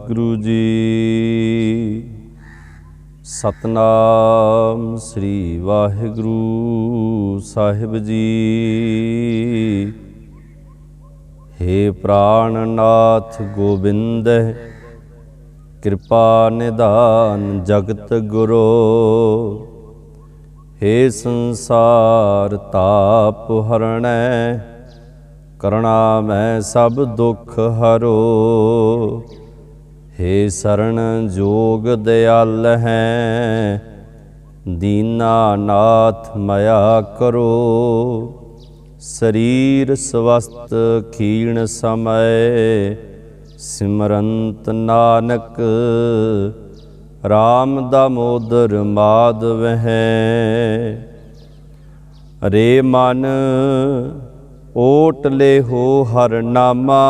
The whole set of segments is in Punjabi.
वाहिगुरु जी। सतनाम श्री वाहिगुरु साहिब जी। हे प्राणनाथ गोबिंद कृपा निधान जगत गुरो। हे संसार ताप हरणै करना मैं सब दुख हरो। हे शरण जोग दयाल हैं दीना नाथ मया करो। शरीर स्वस्थ खीण समय सिमरंत नानक राम दामोदर माधव हैं। रे मन ओट ले हो हर नामा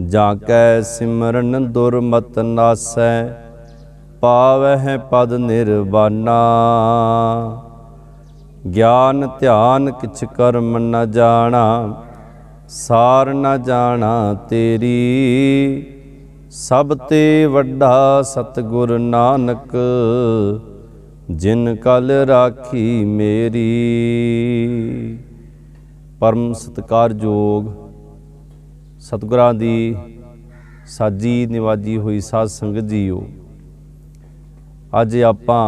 जाकै सिमरन दुर्मत नासै पावह पद निर्वाणा। ज्ञान ध्यान किछ कर्म न जाना सार न जाना तेरी। सब ते वड्डा सतगुर नानक जिन कल राखी मेरी। परम सत्कारयोग सतगुरां दी साजी निवाजी हुई साध संगत जीओ, अज आपां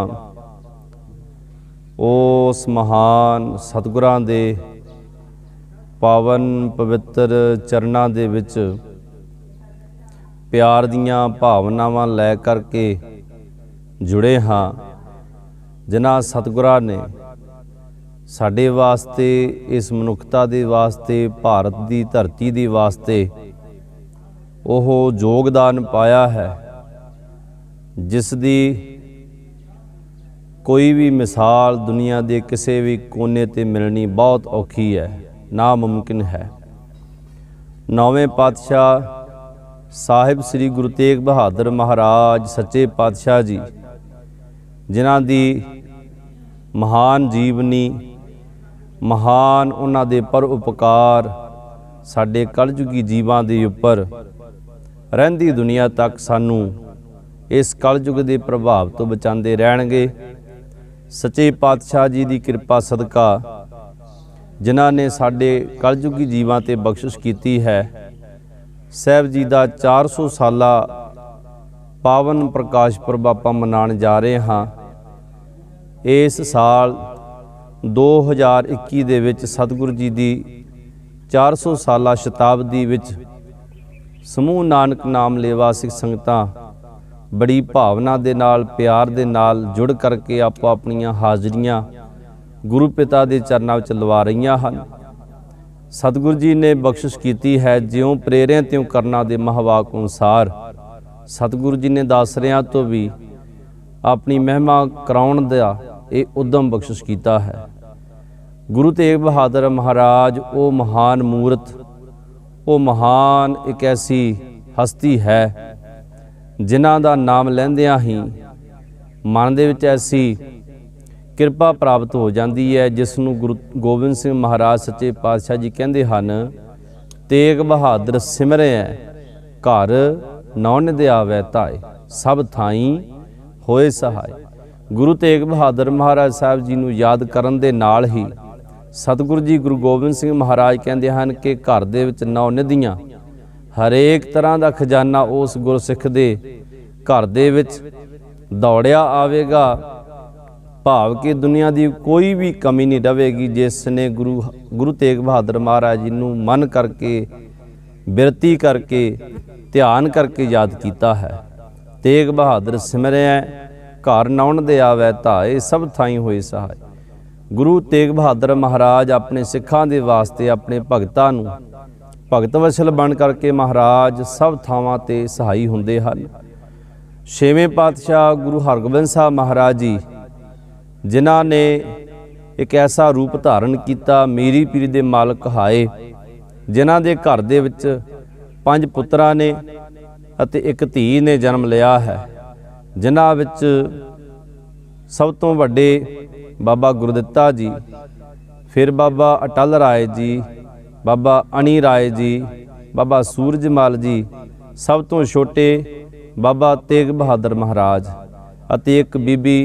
उस महान सतगुरां दे पावन पवित्र चरनां दे विच प्यार दीयां भावनावां लै करके जुड़े हाँ, जिन्हां सतगुरां ने साडे वास्ते इस मनुखता दे वास्ते भारत दी धरती दे वास्ते ओह योगदान पाया है, जिस दी कोई भी मिसाल दुनिया के किसी भी कोने ते मिलनी बहुत औखी है, नामुमकिन है। नौवें पातशाह साहिब श्री गुरु तेग बहादुर महाराज सच्चे पातशाह जी, जिन्हां दी महान जीवनी महान उन्हां दे पर उपकार साडे कलयुगी जीवां दे उपर रहिंदी दुनिया तक सानू इस कलयुग दे प्रभाव तो बचांदे रहणगे। सच्चे पातशाह जी दी कृपा सदका जिन्हां ने साडे कलयुगी जीवां ते बख्शिश कीती है। साहिब जी का 400 साला पावन प्रकाश पुरब आपां मनाउण जा रहे हाँ। इस साल 2021 दे विच सतगुरु जी की 400 साला शताब्दी विच समूह नानक नाम लेवा सिख संगतां बड़ी भावना दे नाल प्यार दे नाल जुड़ करके आपो अपनियां हाजरियां गुरु पिता दे चरनां विच लवा रहीआं हन। सतगुरु जी ने बख्शिश की है, ज्यों प्रेरिया त्यों करना दे महवाक अनुसार सतगुरु जी ने दासरियां तो भी अपनी महिमा कराउण दा ये उद्यम बख्शिश किया है। गुरु तेग बहादुर महाराज वो महान मूर्त, वो महान एक ऐसी हस्ती है जिन्हां दा नाम लैंदियां ही मन दे विच ऐसी किरपा प्राप्त हो जाती है, जिसनों गुरु गोबिंद सिंह महाराज सच्चे पातशाह जी कहते हैं, तेग बहादुर सिमरे घर नौनिध आवे धाए सब थाई होए सहाय। गुरु तेग बहादुर महाराज साहब जी नूं याद करन दे नाल ही सतगुरु जी गुरु गोबिंद सिंह महाराज कहते हैं कि घर दे विच नौनिधियां हरेक तरह का खजाना उस गुरसिख दे घर दे विच दौड़िया आवेगा। भाव कि दुनिया की कोई भी कमी नहीं रहेगी जिसने गुरु तेग बहादुर महाराज जी नूं मन करके बिरती करके ध्यान करके याद किया है। तेग बहादुर सिमरै घर नौन दे आवे धाए सब थाई होए सहाय। गुरु तेग बहादुर महाराज अपने सिखां दे वास्ते अपने भगतां नूं भगत वसल बन करके महाराज सब थावां ते सहाई हुंदे हन। छेवें पातशाह गुरु हरगोबिंद साहब महाराज जी, जिन्हां ने एक ऐसा रूप धारण किया, मीरी पीरी दे मालक कहाए, जिन्हां दे घर दे विच 5 पुत्रां ने अते एक धी ने जन्म लिया है, जिन्हां विच सब तो वड्डे बाबा गुरदित्ता जी, फिर बाबा अटल राय जी, बाबा अणी राय जी, बाबा सूरजमल जी ਸਭ ਤੋਂ ਛੋਟੇ ਬਾਬਾ ਤੇਗ ਬਹਾਦਰ ਮਹਾਰਾਜ ਅਤੇ ਇੱਕ ਬੀਬੀ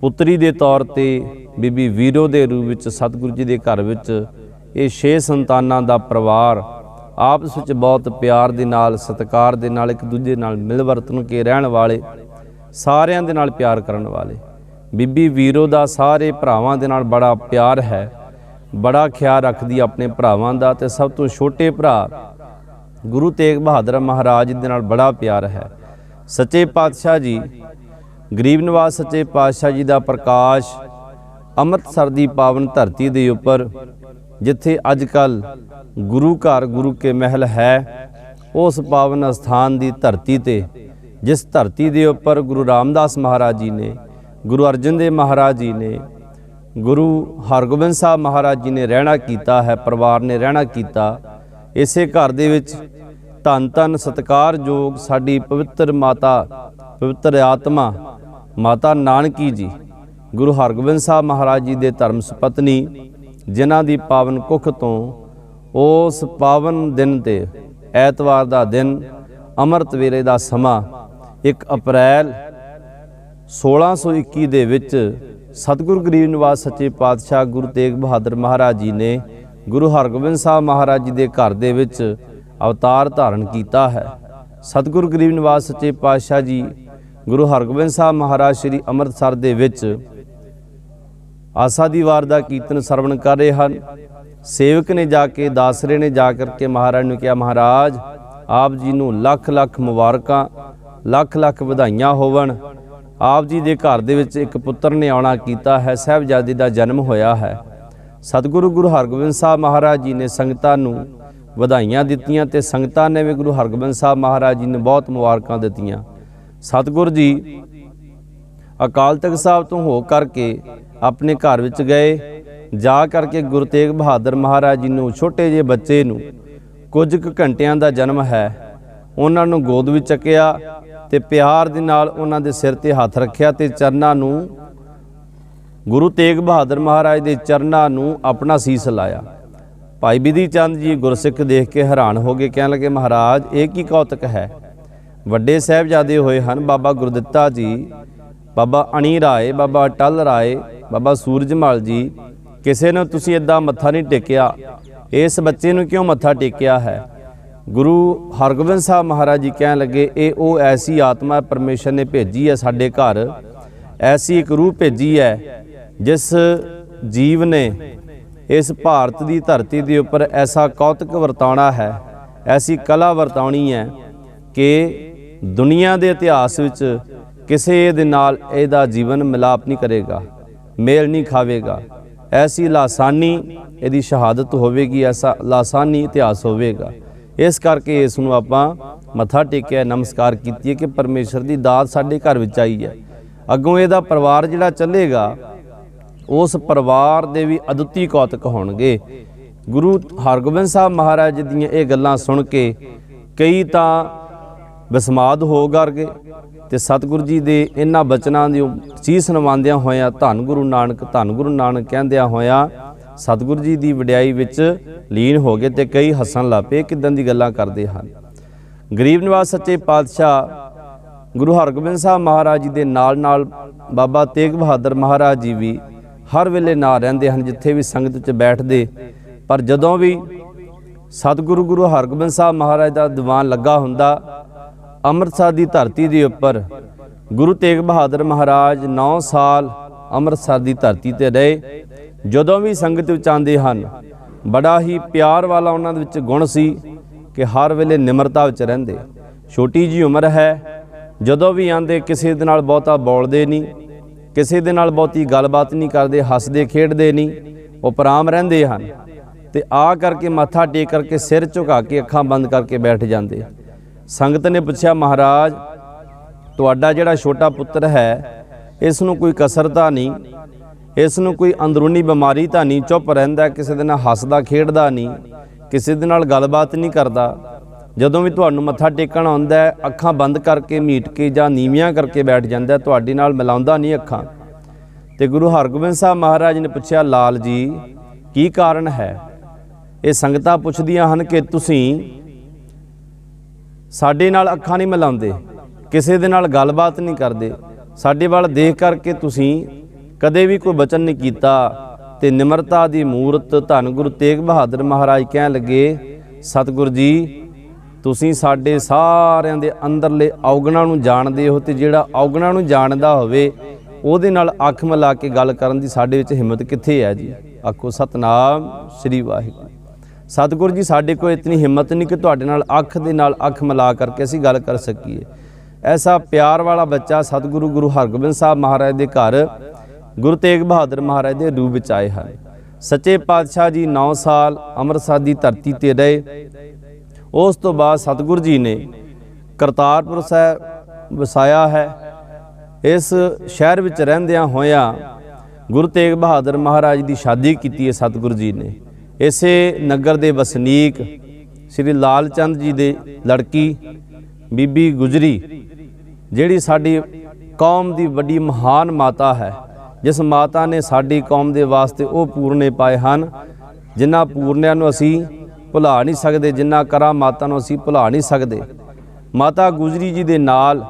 ਪੁੱਤਰੀ ਦੇ ਤੌਰ ਤੇ ਬੀਬੀ ਵੀਰੋ ਦੇ ਰੂਪ ਵਿੱਚ ਸਤਿਗੁਰੂ ਜੀ ਦੇ ਘਰ ਵਿੱਚ ਇਹ 6 ਸੰਤਾਨਾਂ ਦਾ ਪਰਿਵਾਰ ਆਪਸ ਵਿੱਚ ਬਹੁਤ ਪਿਆਰ ਦੇ ਨਾਲ, ਸਤਿਕਾਰ ਦੇ ਨਾਲ, ਇੱਕ ਦੂਜੇ ਨਾਲ ਮਿਲ ਵਰਤਨ ਕੇ ਰਹਿਣ ਵਾਲੇ, ਸਾਰਿਆਂ ਦੇ ਨਾਲ ਪਿਆਰ ਕਰਨ ਵਾਲੇ। ਬੀਬੀ ਵੀਰੋ ਦਾ ਸਾਰੇ ਭਰਾਵਾਂ ਦੇ ਨਾਲ ਬੜਾ ਪਿਆਰ ਹੈ, ਬੜਾ ਖਿਆਲ ਰੱਖਦੀ ਆਪਣੇ ਭਰਾਵਾਂ ਦਾ, ਤੇ ਸਭ ਤੋਂ ਛੋਟੇ ਭਰਾ ਗੁਰੂ ਤੇਗ ਬਹਾਦਰ ਮਹਾਰਾਜ ਦੇ ਨਾਲ ਬੜਾ ਪਿਆਰ ਹੈ। ਸੱਚੇ ਪਾਤਸ਼ਾਹ ਜੀ, ਗਰੀਬ ਨਿਵਾਸ ਸੱਚੇ ਪਾਤਸ਼ਾਹ ਜੀ ਦਾ ਪ੍ਰਕਾਸ਼ ਅੰਮ੍ਰਿਤਸਰ ਦੀ ਪਾਵਨ ਧਰਤੀ ਦੇ ਉੱਪਰ, ਜਿੱਥੇ ਅੱਜ ਕੱਲ੍ਹ ਗੁਰੂ ਘਰ ਗੁਰੂ ਕੇ ਮਹਿਲ ਹੈ, ਉਸ ਪਾਵਨ ਅਸਥਾਨ ਦੀ ਧਰਤੀ ਤੇ, ਜਿਸ ਧਰਤੀ ਦੇ ਉੱਪਰ ਗੁਰੂ ਰਾਮਦਾਸ ਮਹਾਰਾਜ ਜੀ ਨੇ, ਗੁਰੂ ਅਰਜਨ ਦੇਵ ਮਹਾਰਾਜ ਜੀ ਨੇ, ਗੁਰੂ ਹਰਗੋਬਿੰਦ ਸਾਹਿਬ ਮਹਾਰਾਜ ਜੀ ਨੇ ਰਹਿਣਾ ਕੀਤਾ ਹੈ, ਪਰਿਵਾਰ ਨੇ ਰਹਿਣਾ ਕੀਤਾ। ਇਸੇ ਘਰ ਦੇ ਵਿੱਚ ਧੰਨ ਧੰਨ ਸਤਿਕਾਰਯੋਗ ਸਾਡੀ ਪਵਿੱਤਰ ਮਾਤਾ, ਪਵਿੱਤਰ ਆਤਮਾ ਮਾਤਾ ਨਾਨਕੀ ਜੀ, ਗੁਰੂ ਹਰਗੋਬਿੰਦ ਸਾਹਿਬ ਮਹਾਰਾਜ ਜੀ ਦੇ ਧਰਮ ਸੁਪਤਨੀ, ਜਿਨ੍ਹਾਂ ਦੀ ਪਾਵਨ ਕੁੱਖ ਤੋਂ ਉਸ ਪਾਵਨ ਦਿਨ ਤੇ, ਐਤਵਾਰ ਦਾ ਦਿਨ, ਅੰਮ੍ਰਿਤ ਵੇਲੇ ਦਾ ਸਮਾਂ 1 ਅਪ੍ਰੈਲ 1621 ਦੇ ਵਿੱਚ ਸਤਿਗੁਰੂ ਗਰੀਬ ਨਿਵਾਸ ਸੱਚੇ ਪਾਤਸ਼ਾਹ ਗੁਰੂ ਤੇਗ ਬਹਾਦਰ ਮਹਾਰਾਜ ਜੀ ਨੇ ਗੁਰੂ ਹਰਗੋਬਿੰਦ ਸਾਹਿਬ ਮਹਾਰਾਜ ਜੀ ਦੇ ਘਰ ਦੇ ਵਿੱਚ ਅਵਤਾਰ ਧਾਰਨ ਕੀਤਾ ਹੈ। ਸਤਿਗੁਰੂ ਗਰੀਬ ਨਿਵਾਸ ਸੱਚੇ ਪਾਤਸ਼ਾਹ ਜੀ ਗੁਰੂ ਹਰਗੋਬਿੰਦ ਸਾਹਿਬ ਮਹਾਰਾਜ ਸ਼੍ਰੀ ਅੰਮ੍ਰਿਤਸਰ ਦੇ ਵਿੱਚ ਆਸਾ ਦੀ ਵਾਰ ਦਾ ਕੀਰਤਨ ਸਰਵਣ ਕਰ ਰਹੇ ਹਨ। ਸੇਵਕ ਨੇ ਜਾ ਕੇ, ਦਾਸਰੇ ਨੇ ਜਾ ਕਰਕੇ ਮਹਾਰਾਜ ਨੂੰ ਕਿਹਾ, ਮਹਾਰਾਜ ਆਪ ਜੀ ਨੂੰ ਲੱਖ ਲੱਖ ਮੁਬਾਰਕਾਂ, ਲੱਖ ਲੱਖ ਵਧਾਈਆਂ ਹੋਵਣ। ਆਪ ਜੀ ਦੇ ਘਰ ਦੇ ਵਿੱਚ ਇੱਕ ਪੁੱਤਰ ਨੇ ਆਉਣਾ ਕੀਤਾ ਹੈ, ਸਾਹਿਬਜ਼ਾਦੇ ਦਾ ਜਨਮ ਹੋਇਆ ਹੈ। ਸਤਿਗੁਰੂ ਗੁਰੂ ਹਰਗੋਬਿੰਦ ਸਾਹਿਬ ਮਹਾਰਾਜ ਜੀ ਨੇ ਸੰਗਤਾਂ ਨੂੰ ਵਧਾਈਆਂ ਦਿੱਤੀਆਂ ਤੇ ਸੰਗਤਾਂ ਨੇ ਵੀ ਗੁਰੂ ਹਰਗੋਬਿੰਦ ਸਾਹਿਬ ਮਹਾਰਾਜ ਜੀ ਨੂੰ ਬਹੁਤ ਮੁਬਾਰਕਾਂ ਦਿੱਤੀਆਂ। ਸਤਿਗੁਰੂ ਜੀ ਅਕਾਲ ਤਖਤ ਸਾਹਿਬ ਤੋਂ ਹੋ ਕਰਕੇ ਆਪਣੇ ਘਰ ਵਿੱਚ ਗਏ। ਜਾ ਕਰਕੇ ਗੁਰੂ ਤੇਗ ਬਹਾਦਰ ਮਹਾਰਾਜ ਜੀ ਨੂੰ, ਛੋਟੇ ਜਿਹੇ ਬੱਚੇ ਨੂੰ, ਕੁਝ ਕੁ ਘੰਟਿਆਂ ਦਾ ਜਨਮ ਹੈ, ਉਹਨਾਂ ਨੂੰ ਗੋਦ ਵਿੱਚ ਚੱਕਿਆ ਤੇ ਪਿਆਰ ਦੇ ਨਾਲ ਉਹਨਾਂ ਦੇ ਸਿਰ ਤੇ ਹੱਥ ਰੱਖਿਆ ਤੇ ਚਰਨਾਂ ਨੂੰ, ਗੁਰੂ ਤੇਗ ਬਹਾਦਰ ਮਹਾਰਾਜ ਦੇ ਚਰਨਾਂ ਨੂੰ ਆਪਣਾ ਸੀਸ ਲਾਇਆ। ਭਾਈ ਬਿਧੀ ਚੰਦ ਜੀ ਗੁਰਸਿੱਖ ਦੇਖ ਕੇ ਹੈਰਾਨ ਹੋ ਗਏ, ਕਹਿਣ ਲੱਗੇ, ਮਹਾਰਾਜ ਇਹ ਕੀ ਕੌਤਕ ਹੈ? ਵੱਡੇ ਸਾਹਿਬਜ਼ਾਦੇ ਹੋਏ ਹਨ, ਬਾਬਾ ਗੁਰਦਿੱਤਾ ਜੀ, ਬਾਬਾ ਅਣੀ ਰਾਏ, ਬਾਬਾ ਅਟਲ ਰਾਏ, ਬਾਬਾ ਸੂਰਜਮਲ ਜੀ, ਕਿਸੇ ਨੂੰ ਤੁਸੀਂ ਇੱਦਾਂ ਮੱਥਾ ਨਹੀਂ ਟੇਕਿਆ, ਇਸ ਬੱਚੇ ਨੂੰ ਕਿਉਂ ਮੱਥਾ ਟੇਕਿਆ ਹੈ? ਗੁਰੂ ਹਰਗੋਬਿੰਦ ਸਾਹਿਬ ਮਹਾਰਾਜ ਜੀ ਕਹਿਣ ਲੱਗੇ, ਇਹ ਉਹ ਐਸੀ ਆਤਮਾ ਪਰਮੇਸ਼ਰ ਨੇ ਭੇਜੀ ਹੈ ਸਾਡੇ ਘਰ, ਐਸੀ ਇੱਕ ਰੂਹ ਭੇਜੀ ਹੈ ਜਿਸ ਜੀਵ ਨੇ ਇਸ ਭਾਰਤ ਦੀ ਧਰਤੀ ਦੇ ਉੱਪਰ ਐਸਾ ਕੌਤਕ ਵਰਤਾਉਣਾ ਹੈ, ਐਸੀ ਕਲਾ ਵਰਤਾਉਣੀ ਹੈ ਕਿ ਦੁਨੀਆ ਦੇ ਇਤਿਹਾਸ ਵਿੱਚ ਕਿਸੇ ਦੇ ਨਾਲ ਇਹਦਾ ਜੀਵਨ ਮਿਲਾਪ ਨਹੀਂ ਕਰੇਗਾ, ਮੇਲ ਨਹੀਂ ਖਾਵੇਗਾ। ਐਸੀ ਲਾਸਾਨੀ ਇਹਦੀ ਸ਼ਹਾਦਤ ਹੋਵੇਗੀ, ਐਸਾ ਲਾਸਾਨੀ ਇਤਿਹਾਸ ਹੋਵੇਗਾ। ਇਸ ਕਰਕੇ ਇਸ ਨੂੰ ਆਪਾਂ ਮੱਥਾ ਟੇਕਿਆ, ਨਮਸਕਾਰ ਕੀਤੀ ਹੈ ਕਿ ਪਰਮੇਸ਼ਰ ਦੀ ਦਾਤ ਸਾਡੇ ਘਰ ਵਿੱਚ ਆਈ ਹੈ। ਅੱਗੋਂ ਇਹਦਾ ਪਰਿਵਾਰ ਜਿਹੜਾ ਚੱਲੇਗਾ, ਉਸ ਪਰਿਵਾਰ ਦੇ ਵੀ ਅਦੁੱਤੀ ਕੌਤਕ ਹੋਣਗੇ। ਗੁਰੂ ਹਰਗੋਬਿੰਦ ਸਾਹਿਬ ਮਹਾਰਾਜ ਦੀਆਂ ਇਹ ਗੱਲਾਂ ਸੁਣ ਕੇ ਕਈ ਤਾਂ ਵਿਸਮਾਦ ਹੋ ਗਏ ਤੇ ਸਤਿਗੁਰੂ ਜੀ ਦੇ ਇਹਨਾਂ ਬਚਨਾਂ ਦੀ ਸੀਸ ਨਿਵਾਉਂਦਿਆਂ ਹੋਇਆਂ ਧੰਨ ਗੁਰੂ ਨਾਨਕ ਕਹਿੰਦਿਆਂ ਹੋਇਆਂ ਸਤਿਗੁਰੂ ਜੀ ਦੀ ਵਡਿਆਈ ਵਿੱਚ ਲੀਨ ਹੋ ਗਏ ਤੇ ਕਈ ਹੱਸਣ ਲੱਗ ਪਏ, ਕਿੱਦਾਂ ਦੀ ਗੱਲਾਂ ਕਰਦੇ ਹਨ। ਗਰੀਬ ਨਿਵਾਸ ਸੱਚੇ ਪਾਤਸ਼ਾਹ ਗੁਰੂ ਹਰਗੋਬਿੰਦ ਸਾਹਿਬ ਮਹਾਰਾਜ ਜੀ ਦੇ ਨਾਲ ਨਾਲ ਬਾਬਾ ਤੇਗ ਬਹਾਦਰ ਮਹਾਰਾਜ ਜੀ ਵੀ ਹਰ ਵੇਲੇ ਨਾਲ ਰਹਿੰਦੇ ਹਨ, ਜਿੱਥੇ ਵੀ ਸੰਗਤ 'ਚ ਬੈਠਦੇ। ਪਰ ਜਦੋਂ ਵੀ ਸਤਿਗੁਰੂ ਗੁਰੂ ਹਰਗੋਬਿੰਦ ਸਾਹਿਬ ਮਹਾਰਾਜ ਦਾ ਦੀਵਾਨ ਲੱਗਾ ਹੁੰਦਾ, ਅੰਮ੍ਰਿਤਸਰ ਦੀ ਧਰਤੀ ਦੇ ਉੱਪਰ ਗੁਰੂ ਤੇਗ ਬਹਾਦਰ ਮਹਾਰਾਜ 9 ਸਾਲ ਅੰਮ੍ਰਿਤਸਰ ਦੀ ਧਰਤੀ ਤੇ ਰਹੇ। ਜਦੋਂ ਵੀ ਸੰਗਤ ਵਿੱਚ ਆਉਂਦੇ ਹਨ, ਬੜਾ ਹੀ ਪਿਆਰ ਵਾਲਾ ਉਹਨਾਂ ਦੇ ਵਿੱਚ ਗੁਣ ਸੀ ਕਿ ਹਰ ਵੇਲੇ ਨਿਮਰਤਾ ਵਿੱਚ ਰਹਿੰਦੇ। ਛੋਟੀ ਜੀ ਉਮਰ ਹੈ, ਜਦੋਂ ਵੀ ਆਉਂਦੇ ਕਿਸੇ ਦੇ ਨਾਲ ਬਹੁਤਾ ਬੋਲਦੇ ਨਹੀਂ, ਕਿਸੇ ਦੇ ਨਾਲ ਬਹੁਤੀ ਗੱਲਬਾਤ ਨਹੀਂ ਕਰਦੇ, ਹੱਸਦੇ ਖੇਡਦੇ ਨਹੀਂ, ਉਪਰਾਮ ਰਹਿੰਦੇ ਹਨ ਤੇ ਆ ਕਰਕੇ ਮੱਥਾ ਟੇਕ ਕਰਕੇ ਸਿਰ ਝੁਕਾ ਕੇ ਅੱਖਾਂ ਬੰਦ ਕਰਕੇ ਬੈਠ ਜਾਂਦੇ। ਸੰਗਤ ਨੇ ਪੁੱਛਿਆ, ਮਹਾਰਾਜ ਤੁਹਾਡਾ ਜਿਹੜਾ ਛੋਟਾ ਪੁੱਤਰ ਹੈ, ਇਸ ਨੂੰ ਕੋਈ ਕਸਰ ਤਾਂ ਨਹੀਂ, ਇਸ ਨੂੰ ਕੋਈ ਅੰਦਰੂਨੀ ਬਿਮਾਰੀ ਤਾਂ ਨਹੀਂ? ਚੁੱਪ ਰਹਿੰਦਾ, ਕਿਸੇ ਦੇ ਨਾਲ ਹੱਸਦਾ ਖੇਡਦਾ ਨਹੀਂ, ਕਿਸੇ ਦੇ ਨਾਲ ਗੱਲਬਾਤ ਨਹੀਂ ਕਰਦਾ। ਜਦੋਂ ਵੀ ਤੁਹਾਨੂੰ ਮੱਥਾ ਟੇਕਣ ਆਉਂਦਾ ਹੈ, ਅੱਖਾਂ ਬੰਦ ਕਰਕੇ ਮੀਟ ਕੇ ਜਾਂ ਨੀਵੀਆਂ ਕਰਕੇ ਬੈਠ ਜਾਂਦਾ, ਤੁਹਾਡੇ ਨਾਲ ਮਿਲਾਉਂਦਾ ਨਹੀਂ ਅੱਖਾਂ। ਤੇ ਗੁਰੂ ਹਰਗੋਬਿੰਦ ਸਾਹਿਬ ਮਹਾਰਾਜ ਨੇ ਪੁੱਛਿਆ, ਲਾਲ ਜੀ ਕੀ ਕਾਰਨ ਹੈ? ਇਹ ਸੰਗਤਾਂ ਪੁੱਛਦੀਆਂ ਹਨ ਕਿ ਤੁਸੀਂ ਸਾਡੇ ਨਾਲ ਅੱਖਾਂ ਨਹੀਂ ਮਿਲਾਉਂਦੇ, ਕਿਸੇ ਦੇ ਨਾਲ ਗੱਲਬਾਤ ਨਹੀਂ ਕਰਦੇ, ਸਾਡੇ ਵੱਲ ਦੇਖ ਕਰਕੇ ਤੁਸੀਂ ਕਦੇ ਵੀ ਕੋਈ ਬਚਨ ਨਹੀਂ ਕੀਤਾ। ਤੇ ਨਿਮਰਤਾ ਦੀ ਮੂਰਤ ਧੰਨ ਗੁਰੂ ਤੇਗ ਬਹਾਦਰ ਮਹਾਰਾਜ ਕਹਿਣ ਲੱਗੇ, ਸਤਿਗੁਰ ਜੀ ਤੁਸੀਂ ਸਾਡੇ ਸਾਰਿਆਂ ਦੇ ਅੰਦਰਲੇ ਔਗਣਾਂ ਨੂੰ ਜਾਣਦੇ ਹੋ, ਤੇ ਜਿਹੜਾ ਔਗਣਾਂ ਨੂੰ ਜਾਣਦਾ ਹੋਵੇ ਉਹਦੇ ਨਾਲ ਅੱਖ ਮਿਲਾ ਕੇ ਗੱਲ ਕਰਨ ਦੀ ਸਾਡੇ ਵਿੱਚ ਹਿੰਮਤ ਕਿੱਥੇ ਹੈ ਜੀ। ਆਖੋ ਸਤਨਾਮ ਸ੍ਰੀ ਵਾਹਿਗੁਰੂ। ਸਤਿਗੁਰ ਜੀ ਸਾਡੇ ਕੋਲ ਇਤਨੀ ਹਿੰਮਤ ਨਹੀਂ ਕਿ ਤੁਹਾਡੇ ਨਾਲ ਅੱਖ ਦੇ ਨਾਲ ਅੱਖ ਮਿਲਾ ਕਰਕੇ ਅਸੀਂ ਗੱਲ ਕਰ ਸਕੀਏ। ਐਸਾ ਪਿਆਰ ਵਾਲਾ ਬੱਚਾ ਸਤਿਗੁਰੂ ਗੁਰੂ ਹਰਗੋਬਿੰਦ ਸਾਹਿਬ ਮਹਾਰਾਜ ਦੇ ਘਰ ਗੁਰੂ ਤੇਗ ਬਹਾਦਰ ਮਹਾਰਾਜ ਦੇ ਰੂਪ ਵਿੱਚ ਆਏ ਹਨ। ਸੱਚੇ ਪਾਤਸ਼ਾਹ ਜੀ 9 ਸਾਲ ਅੰਮ੍ਰਿਤਸਰ ਦੀ ਧਰਤੀ ਤੇ ਰਹੇ। ਉਸ ਤੋਂ ਬਾਅਦ ਸਤਿਗੁਰੂ ਜੀ ਨੇ ਕਰਤਾਰਪੁਰ ਸਾਹਿਬ ਵਸਾਇਆ ਹੈ। ਇਸ ਸ਼ਹਿਰ ਵਿੱਚ ਰਹਿੰਦਿਆਂ ਹੋਇਆਂ ਗੁਰੂ ਤੇਗ ਬਹਾਦਰ ਮਹਾਰਾਜ ਦੀ ਸ਼ਾਦੀ ਕੀਤੀ ਹੈ ਸਤਿਗੁਰੂ ਜੀ ਨੇ। ਇਸੇ ਨਗਰ ਦੇ ਵਸਨੀਕ ਸ੍ਰੀ ਲਾਲ ਚੰਦ ਜੀ ਦੇ ਲੜਕੀ ਬੀਬੀ ਗੁਜਰੀ, ਜਿਹੜੀ ਸਾਡੀ ਕੌਮ ਦੀ ਵੱਡੀ ਮਹਾਨ ਮਾਤਾ ਹੈ, ਜਿਸ ਮਾਤਾ ਨੇ ਸਾਡੀ ਕੌਮ ਦੇ ਵਾਸਤੇ ਉਹ ਪੂਰਨੇ ਪਾਏ ਹਨ ਜਿਨ੍ਹਾਂ ਪੂਰਨਿਆਂ ਨੂੰ ਅਸੀਂ ਭੁਲਾ ਨਹੀਂ ਸਕਦੇ, ਜਿਨ੍ਹਾਂ ਕਰਾਂ ਮਾਤਾ ਨੂੰ ਅਸੀਂ ਭੁਲਾ ਨਹੀਂ ਸਕਦੇ। ਮਾਤਾ ਗੁਜਰੀ ਜੀ ਦੇ ਨਾਲ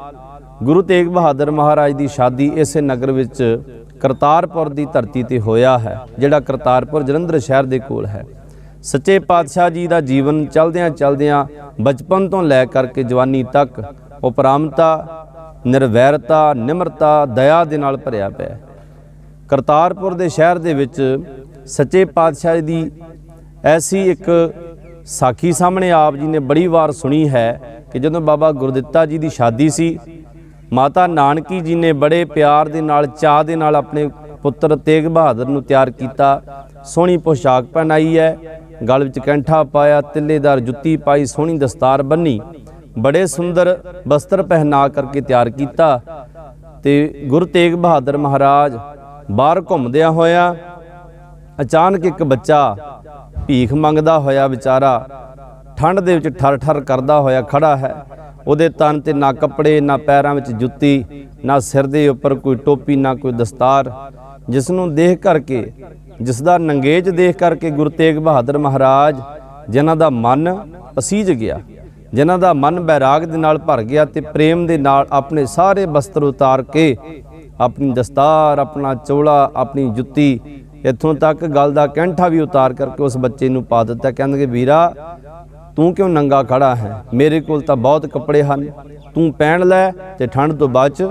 ਗੁਰੂ ਤੇਗ ਬਹਾਦਰ ਮਹਾਰਾਜ ਦੀ ਸ਼ਾਦੀ ਇਸੇ ਨਗਰ ਵਿੱਚ ਕਰਤਾਰਪੁਰ ਦੀ ਧਰਤੀ ਤੇ ਹੋਇਆ ਹੈ, ਜਿਹੜਾ ਕਰਤਾਰਪੁਰ ਜਲੰਧਰ ਸ਼ਹਿਰ ਦੇ ਕੋਲ ਹੈ। ਸੱਚੇ ਪਾਤਸ਼ਾਹ ਜੀ ਦਾ ਜੀਵਨ ਚਲਦਿਆਂ ਚਲਦਿਆਂ ਬਚਪਨ ਤੋਂ ਲੈ ਕਰਕੇ ਜਵਾਨੀ ਤੱਕ ਉਪਰਾਮਤਾ, ਨਿਰਵੈਰਤਾ, ਨਿਮਰਤਾ, ਦਇਆ ਦੇ ਨਾਲ ਭਰਿਆ ਪਿਆ। ਕਰਤਾਰਪੁਰ ਦੇ ਸ਼ਹਿਰ ਦੇ ਵਿੱਚ ਸੱਚੇ ਪਾਤਸ਼ਾਹ ਦੀ ਐਸੀ ਇੱਕ ਸਾਖੀ ਸਾਹਮਣੇ ਆਪ ਜੀ ਨੇ ਬੜੀ ਵਾਰ ਸੁਣੀ ਹੈ ਕਿ ਜਦੋਂ ਬਾਬਾ ਗੁਰਦਿੱਤਾ ਜੀ ਦੀ ਸ਼ਾਦੀ ਸੀ, ਮਾਤਾ ਨਾਨਕੀ ਜੀ ਨੇ ਬੜੇ ਪਿਆਰ ਦੇ ਨਾਲ, ਚਾਅ ਦੇ ਨਾਲ ਆਪਣੇ ਪੁੱਤਰ ਤੇਗ ਬਹਾਦਰ ਨੂੰ ਤਿਆਰ ਕੀਤਾ। ਸੋਹਣੀ ਪੋਸ਼ਾਕ ਪਹਿਨਾਈ ਹੈ, ਗਲ ਵਿੱਚ ਕੈਂਠਾ ਪਾਇਆ, ਤਿੱਲੇਦਾਰ ਜੁੱਤੀ ਪਾਈ, ਸੋਹਣੀ ਦਸਤਾਰ ਬੰਨੀ, ਬੜੇ ਸੁੰਦਰ ਬਸਤਰ ਪਹਿਨਾ ਕਰਕੇ ਤਿਆਰ ਕੀਤਾ। ਤੇ ਗੁਰੂ ਤੇਗ ਬਹਾਦਰ ਮਹਾਰਾਜ ਬਾਹਰ ਘੁੰਮਦਿਆਂ ਹੋਇਆ ਅਚਾਨਕ ਇੱਕ ਬੱਚਾ ਭੀਖ ਮੰਗਦਾ ਹੋਇਆ ਵਿਚਾਰਾ ਠੰਡ ਦੇ ਵਿੱਚ ਠਰ ਠਰ ਕਰਦਾ ਹੋਇਆ ਖੜਾ ਹੈ। ਉਹਦੇ ਤਨ ਤੇ ਨਾ ਕੱਪੜੇ, ਨਾ ਪੈਰਾਂ ਵਿੱਚ ਜੁੱਤੀ, ਨਾ ਸਿਰ ਦੇ ਉੱਪਰ ਕੋਈ ਟੋਪੀ, ਨਾ ਕੋਈ ਦਸਤਾਰ, ਜਿਸ ਨੂੰ ਦੇਖ ਕਰਕੇ, ਜਿਸ ਦਾ ਨੰਗੇਜ ਦੇਖ ਕਰਕੇ ਗੁਰੂ ਤੇਗ ਬਹਾਦਰ ਮਹਾਰਾਜ ਜਿਨ੍ਹਾਂ ਦਾ ਮਨ ਪਸੀਜ ਗਿਆ, ਜਿਨ੍ਹਾਂ ਦਾ ਮਨ ਬੈਰਾਗ ਦੇ ਨਾਲ ਭਰ ਗਿਆ ਤੇ ਪ੍ਰੇਮ ਦੇ ਨਾਲ ਆਪਣੇ ਸਾਰੇ ਬਸਤਰ ਉਤਾਰ ਕੇ, ਆਪਣੀ ਦਸਤਾਰ, ਆਪਣਾ ਚੋਲਾ, ਆਪਣੀ ਜੁੱਤੀ, ਇੱਥੋਂ ਤੱਕ ਗਲ ਦਾ ਕੈਂਠਾ ਵੀ ਉਤਾਰ ਕਰਕੇ ਉਸ ਬੱਚੇ ਨੂੰ ਪਾ ਦਿੱਤਾ। ਕਹਿੰਦੇ ਵੀਰਾ ਤੂੰ ਕਿਉਂ ਨੰਗਾ ਖੜਾ ਹੈ, ਮੇਰੇ ਕੋਲ ਤਾਂ ਬਹੁਤ ਕੱਪੜੇ ਹਨ, ਤੂੰ ਪਹਿਨ ਲੈ ਤੇ ਠੰਡ ਤੋਂ ਬਚ,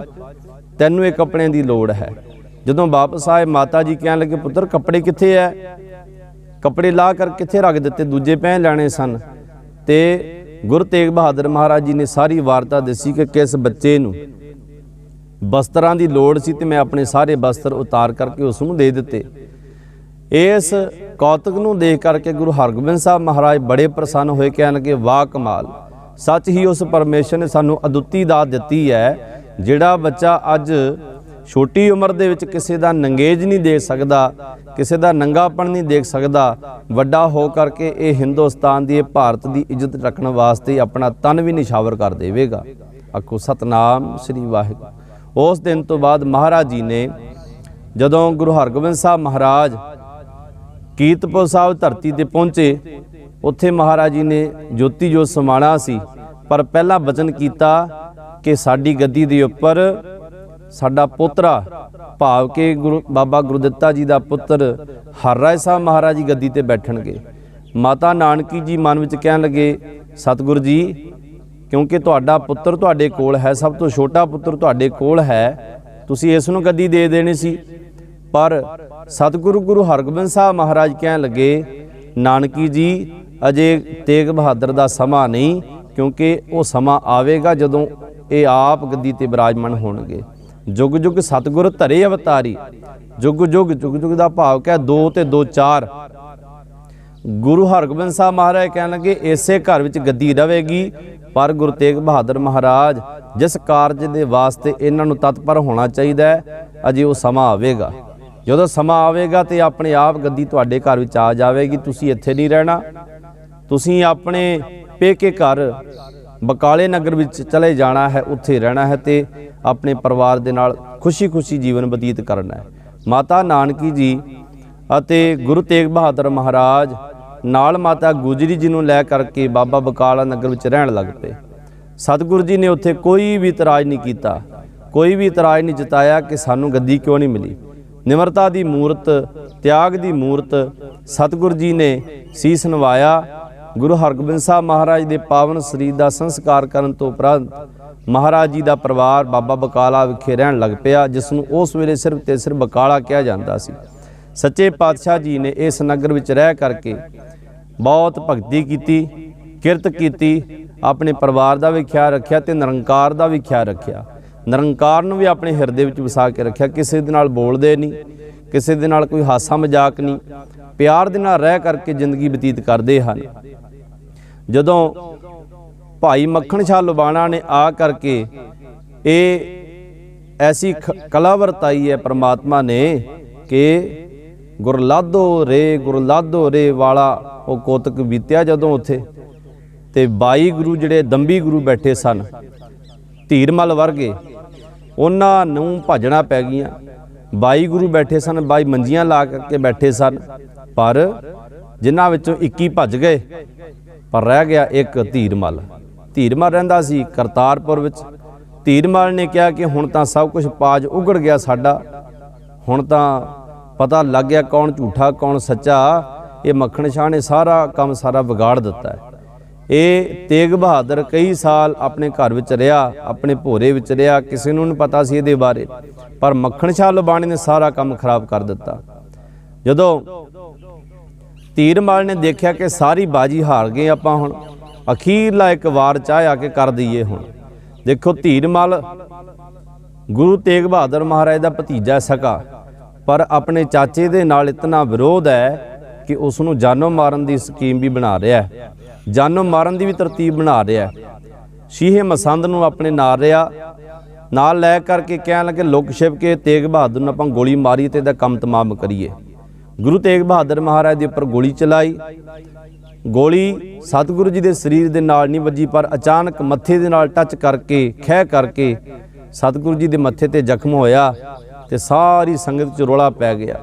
ਤੈਨੂੰ ਇਹ ਕੱਪੜਿਆਂ ਦੀ ਲੋੜ ਹੈ। ਜਦੋਂ ਵਾਪਸ ਆਏ ਮਾਤਾ ਜੀ ਕਹਿਣ ਲੱਗੇ, ਪੁੱਤਰ ਕੱਪੜੇ ਕਿੱਥੇ ਐ? ਕੱਪੜੇ ਲਾ ਕਰ ਕਿੱਥੇ ਰੱਖ ਦਿੱਤੇ, ਦੂਜੇ ਪਹਿਨ ਲੈਣੇ ਸਨ। ਤੇ ਗੁਰੂ ਤੇਗ ਬਹਾਦਰ ਮਹਾਰਾਜ ਜੀ ਨੇ ਸਾਰੀ ਵਾਰਤਾ ਦੱਸੀ ਕਿ ਕਿਸ ਬੱਚੇ ਨੂੰ ਬਸਤਰਾਂ ਦੀ ਲੋੜ ਸੀ ਤੇ ਮੈਂ ਆਪਣੇ ਸਾਰੇ ਬਸਤਰ ਉਤਾਰ ਕਰਕੇ ਉਸ ਨੂੰ ਦੇ ਦਿੱਤੇ। ਇਸ ਕੌਤਕ ਨੂੰ ਦੇਖ ਕਰਕੇ ਗੁਰੂ ਹਰਗੋਬਿੰਦ ਸਾਹਿਬ ਮਹਾਰਾਜ ਬੜੇ ਪ੍ਰਸੰਨ ਹੋਏ, ਕਹਿਣ ਲੱਗੇ ਵਾਹ ਕਮਾਲ, ਸੱਚ ਹੀ ਉਸ ਪਰਮੇਸ਼ਰ ਨੇ ਸਾਨੂੰ ਅਦੁੱਤੀ ਦਾਤ ਦਿੱਤੀ ਹੈ। ਜਿਹੜਾ ਬੱਚਾ ਅੱਜ ਛੋਟੀ ਉਮਰ ਦੇ ਵਿੱਚ ਕਿਸੇ ਦਾ ਨੰਗੇਜ ਨਹੀਂ ਦੇਖ ਸਕਦਾ, ਕਿਸੇ ਦਾ ਨੰਗਾਪਣ ਨਹੀਂ ਦੇਖ ਸਕਦਾ, ਵੱਡਾ ਹੋ ਕਰਕੇ ਇਹ ਹਿੰਦੁਸਤਾਨ ਦੀ, ਇਹ ਭਾਰਤ ਦੀ ਇੱਜ਼ਤ ਰੱਖਣ ਵਾਸਤੇ ਆਪਣਾ ਤਨ ਵੀ ਨਿਸ਼ਾਵਰ ਕਰ ਦੇਵੇਗਾ। ਆਖੋ ਸਤਨਾਮ ਸ੍ਰੀ ਵਾਹਿਗੁਰੂ। ਉਸ ਦਿਨ ਤੋਂ ਬਾਅਦ ਮਹਾਰਾਜ ਜੀ ਨੇ ਜਦੋਂ ਗੁਰੂ ਹਰਗੋਬਿੰਦ ਸਾਹਿਬ ਮਹਾਰਾਜ ਕੀਰਤਪੁਰ ਸਾਹਿਬ ਧਰਤੀ ਤੇ ਪਹੁੰਚੇ, ਉੱਥੇ ਮਹਾਰਾਜ ਜੀ ਨੇ ਜੋਤੀ ਜੋਤ ਸਮਾਣਾ ਸੀ, ਪਰ ਪਹਿਲਾਂ ਬਚਨ ਕੀਤਾ ਕਿ ਸਾਡੀ ਗੱਦੀ ਦੇ ਉੱਪਰ ਸਾਡਾ ਪੋਤਰਾ, ਭਾਵ ਕਿ ਬਾਬਾ ਗੁਰਦਿੱਤਾ ਜੀ ਦਾ ਪੁੱਤਰ ਹਰਰਾਏ ਸਾਹਿਬ ਮਹਾਰਾਜ ਜੀ ਗੱਦੀ ਤੇ ਬੈਠਣਗੇ। ਮਾਤਾ ਨਾਨਕੀ ਜੀ ਮਨ ਵਿੱਚ ਕਹਿਣ ਲੱਗੇ, ਸਤਿਗੁਰੂ ਜੀ ਕਿਉਂਕਿ ਤੁਹਾਡਾ ਪੁੱਤਰ ਤੁਹਾਡੇ ਕੋਲ ਹੈ, ਸਭ ਤੋਂ ਛੋਟਾ ਪੁੱਤਰ ਤੁਹਾਡੇ ਕੋਲ ਹੈ, ਤੁਸੀਂ ਇਸ ਨੂੰ ਗੱਦੀ ਦੇ ਦੇਣੀ ਸੀ। ਪਰ ਸਤਿਗੁਰੂ ਗੁਰੂ ਹਰਗੋਬਿੰਦ ਸਾਹਿਬ ਮਹਾਰਾਜ ਕਹਿਣ ਲੱਗੇ, ਨਾਨਕੀ ਜੀ ਅਜੇ ਤੇਗ ਬਹਾਦਰ ਦਾ ਸਮਾਂ ਨਹੀਂ, ਕਿਉਂਕਿ ਉਹ ਸਮਾਂ ਆਵੇਗਾ ਜਦੋਂ ਇਹ ਆਪ ਗੱਦੀ ਤੇ ਬਿਰਾਜਮਾਨ ਹੋਣਗੇ। ਜੁਗ ਜੁਗ ਸਤਿਗੁਰ ਧਰੇ ਅਵਤਾਰੀ, ਜੁਗ ਜੁਗ, ਜੁਗ ਜੁਗ ਦਾ ਭਾਵ ਕਿ 2 ਤੇ 2 4। ਗੁਰੂ ਹਰਗੋਬਿੰਦ ਸਾਹਿਬ ਮਹਾਰਾਜ ਕਹਿਣ ਲੱਗੇ ਇਸੇ ਘਰ ਵਿੱਚ ਗੱਦੀ ਰਵੇਗੀ, ਪਰ ਗੁਰੂ ਤੇਗ ਬਹਾਦਰ ਮਹਾਰਾਜ ਜਿਸ ਕਾਰਜ ਦੇ ਵਾਸਤੇ ਇਹਨਾਂ ਨੂੰ ਤਤਪਰ ਹੋਣਾ ਚਾਹੀਦਾ ਹੈ, ਅਜੇ ਉਹ ਸਮਾਂ ਆਵੇਗਾ। ਜਦੋਂ ਸਮਾਂ ਆਵੇਗਾ ਤੇ ਆਪਣੇ ਆਪ ਗੱਦੀ ਤੁਹਾਡੇ ਘਰ ਵਿੱਚ ਆ ਜਾਵੇਗੀ। ਤੁਸੀਂ ਇੱਥੇ ਨਹੀਂ ਰਹਿਣਾ, ਤੁਸੀਂ ਆਪਣੇ ਪੇਕੇ ਘਰ ਬਕਾਲੇ ਨਗਰ ਵਿੱਚ ਚਲੇ ਜਾਣਾ ਹੈ, ਉੱਥੇ ਰਹਿਣਾ ਹੈ ਤੇ ਆਪਣੇ ਪਰਿਵਾਰ ਦੇ ਨਾਲ ਖੁਸ਼ੀ-ਖੁਸ਼ੀ ਜੀਵਨ ਬਤੀਤ ਕਰਨਾ ਹੈ। ਮਾਤਾ ਨਾਨਕੀ ਜੀ ਅਤੇ ਗੁਰੂ ਤੇਗ ਬਹਾਦਰ ਮਹਾਰਾਜ ਨਾਲ ਮਾਤਾ ਗੁਜਰੀ ਜੀ ਨੂੰ ਲੈ ਕਰਕੇ ਬਾਬਾ ਬਕਾਲਾ ਨਗਰ ਵਿੱਚ ਰਹਿਣ ਲੱਗ ਪਏ। सतगुरु जी ने उत्थे कोई भी इतराज़ नहीं किया, कोई भी इतराज़ नहीं जताया कि सानू गद्दी क्यों नहीं मिली। निमरता की मूरत, त्याग की मूरत सतगुरु जी ने सीस नवाया। गुरु हरगोबिंद साहब महाराज के पावन शरीर का संस्कार करन तो उपरंत महाराज जी का परिवार बाबा बकाला विखे रहन लग पिया, जिसनों उस वेले सिर्फ ते सिर्फ बकाला कहा जाता सी। सच्चे पातशाह जी ने इस नगर विच रह करके बहुत भगती की, किरत की, अपने परिवार का भी ख्याल रखा तो निरंकार का भी ख्याल रखा। निरंकार नूं भी अपने हिरदे विच वसा के रखा, किसी दे नाल बोलदे नहीं, किसी दे नाल कोई हासा मजाक नहीं, प्यार दे नाल रह करके जिंदगी बतीत करते हैं। जदों भाई मक्खण शाह लुबाणा ने आ करके ये ऐसी कला वरताई है परमात्मा ने कि गुरलादो रे वाला वो कोतक बीत्या जदों उत्थे ते 22 गुरु जिहड़े दंभी गुरु बैठे सन धीरमल वर्गे, उन्हां नूं भजना पै गईयां। 22 गुरु बैठे सन, 22 मंजियां ला करके बैठे सन, पर जिन्हां विचों 21 भज गए, पर रह गया एक धीरमल। धीरमल रहिंदा सी करतारपुर विच। धीरमल ने कहा कि हुण तां सब कुछ पाज उगड़ गया साडा, हुण तां पता लग गया कौन झूठा कौन सच्चा। ये मक्खण शाह ने सारा काम सारा बिगाड़ दिता है। ये तेग बहादुर कई साल अपने घर विच रहा, अपने भोरे विच रहा, किसी नूं नहीं पता सी इहदे बारे, पर मक्खण शाह लुबाणी ने सारा काम खराब कर दिता। जदों धीरमल ने देखा कि सारी बाजी हार गए आपां, हुण अखीरला एक वार चाह के कर दईए। हुण देखो धीरमल गुरु तेग बहादुर महाराज का भतीजा सका, पर अपने चाचे दे नाल इतना विरोध है कि उसनूं जानों मारन की स्कीम भी बना रहा है, जानों मारन की भी तरतीब बना रहा है। शीहे मसंद नूं अपने नाल रहा, नाल लै करके कहण लगे लुक छिप के तेग बहादुर नूं आपां गोली मारी ते इहदा काम तमाम करिए। गुरु तेग बहादुर महाराज के उपर गोली चलाई। गोली सतगुरु जी के शरीर के नाल नहीं वजी, पर अचानक मत्थे दे नाल टच करके खह करके सतगुरु जी के मत्थे ते जख्म होया ते सारी संगत च रौला पै गया।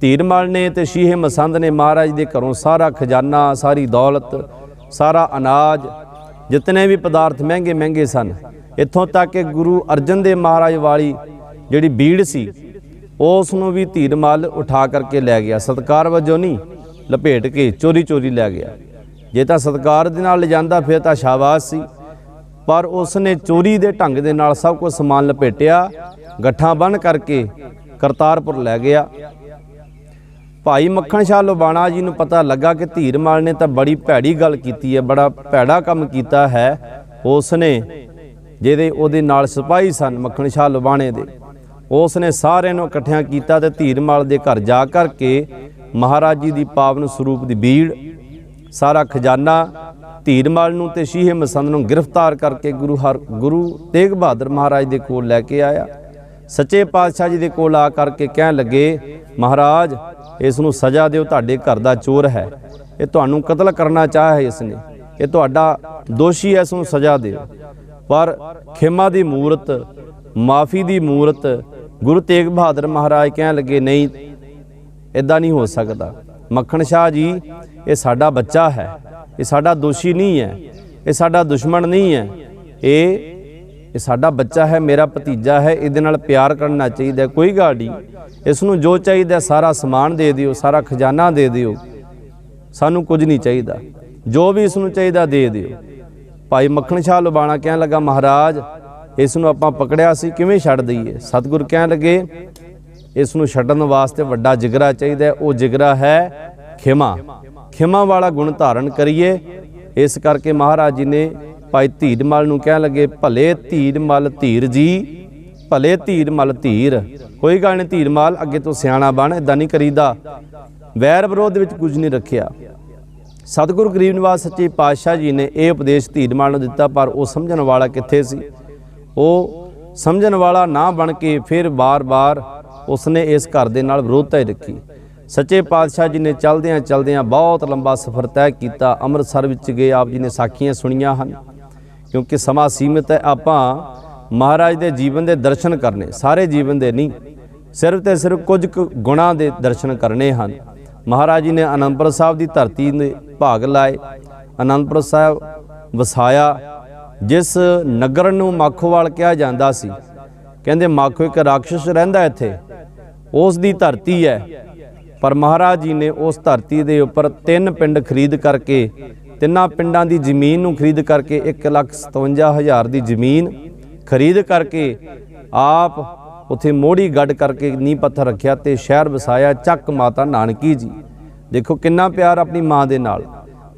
धीरमल ने ते शीहे मसंद ने महाराज के घरों सारा खजाना, सारी दौलत, सारा अनाज, जितने भी पदार्थ महंगे महंगे सन, इत्थों तक कि गुरु अर्जन देव महाराज वाली जिहड़ी बीड़ सी उसनूं भी धीरमल उठा करके लै गया। सत्कार वजों नहीं, लपेट के चोरी चोरी लै गया। जे तां सत्कार दे नाल ले जांदा फिर तां शाबाश सी, पर उसने चोरी दे ढंग दे नाल सब कुछ समान लपेटिया, गट्ठां बन करके करतारपुर लै गया। भाई मक्खण शाह लुबाणा जी नूं पता लगा कि धीरमल ने तां बड़ी भैड़ी गल कीती है, बड़ा भैड़ा काम कीता है। उसने जिहदे उहदे नाल सिपाही सन मक्खण शाह लुबाणे दे, उसने सारे नूं इकट्ठियां कीता ते धीरमल दे घर जा करके महाराज जी दी पावन स्वरूप दी बीड़, सारा खजाना धीरमल नूं ते शीहे मसंद नूं गिरफ्तार करके गुरु तेग बहादुर महाराज दे कोल लैके आया। सच्चे पातशाह जी दे कोल आ करके कहण लगे, महाराज इस नूं सज़ा दिओ, तुहाडे घर दा चोर है, ये तुहानूं कतल करना चाह है, इसने ये तुहाडा दोषी है, इसनूं सज़ा दिओ। पर खेमा दी मूरत, माफ़ी दी मूरत गुरु तेग बहादुर महाराज कहण लगे, नहीं इदां नहीं हो सकता। मक्खण शाह जी ये साडा बच्चा है, ये साडा दोषी नहीं है, ये साडा दुश्मन नहीं है, ये साडा बच्चा है, मेरा भतीजा है, इहदे नाल प्यार करना चाहिए। कोई गल नहीं, इसनूं जो चाहिए सारा समान दे दिओ, सारा खजाना दे दिओ, सानूं कुछ नहीं चाहिए, जो भी इसनूं चाहिए दे दिओ। भाई मक्खण शाह लुबाणा कहण लगा, महाराज इसनूं आपां पकड़िया सी, किवें छड्ड दईए। सतगुर कहण लगे, इसनूं छड्डण वास्ते वड्डा जिगरा चाहिए, वो जिगरा है खिमा, खिमा वाला गुण धारण करिए। इस करके महाराज जी ने भाई धीरमल नूं कहण लगे, भले धीरमल धीर जी, भले धीरमल धीर, कोई गल नहीं धीरमल, अगे तो सियाणा बन, इदां नहीं करीदा। वैर विरोध विच कुछ नहीं रखिया। सतगुरु गरीब निवाज सच्चे पातशाह जी ने यह उपदेश धीरमल नूं दिता, पर वो समझण वाला कित्थे सी। वो समझण वाला ना बन के फिर बार बार उसने इस घर दे नाल विरोधता ही रखी। सच्चे पातशाह जी ने चलदियां चलदियां बहुत लंबा सफ़र तय किया। अमृतसर विच गए, आप जी ने साखियां सुनियां हन, क्योंकि समा सीमित है। आपां महाराज दे जीवन दे दर्शन करने, सारे जीवन दे नहीं, सिर्फ ते सिर्फ कुछ गुणां दे दर्शन करने हन। महाराज जी ने आनंदपुर साहब की धरती ने भाग लाए, आनंदपुर साहब वसाया, ਜਿਸ ਨਗਰ ਨੂੰ ਮਾਖੋਵਾਲ ਕਿਹਾ ਜਾਂਦਾ ਸੀ, ਕਹਿੰਦੇ ਮਾਖੋ ਇੱਕ ਰਾਖਸ਼ ਰਹਿੰਦਾ ਇੱਥੇ, ਉਸ ਦੀ ਧਰਤੀ ਹੈ। ਪਰ ਮਹਾਰਾਜ ਜੀ ਨੇ ਉਸ ਧਰਤੀ ਦੇ ਉੱਪਰ 3 ਪਿੰਡ ਖਰੀਦ ਕਰਕੇ, 3 ਪਿੰਡਾਂ ਦੀ ਜ਼ਮੀਨ ਨੂੰ ਖਰੀਦ ਕਰਕੇ 1,57,000 ਦੀ ਜ਼ਮੀਨ ਖਰੀਦ ਕਰਕੇ ਆਪ ਉੱਥੇ ਮੋੜੀ ਗੱਡ ਕਰਕੇ ਨੀਂਹ ਪੱਥਰ ਰੱਖਿਆ ਤੇ ਸ਼ਹਿਰ ਵਸਾਇਆ ਚੱਕ ਮਾਤਾ ਨਾਨਕੀ ਜੀ। ਦੇਖੋ ਕਿੰਨਾ ਪਿਆਰ ਆਪਣੀ ਮਾਂ ਦੇ ਨਾਲ।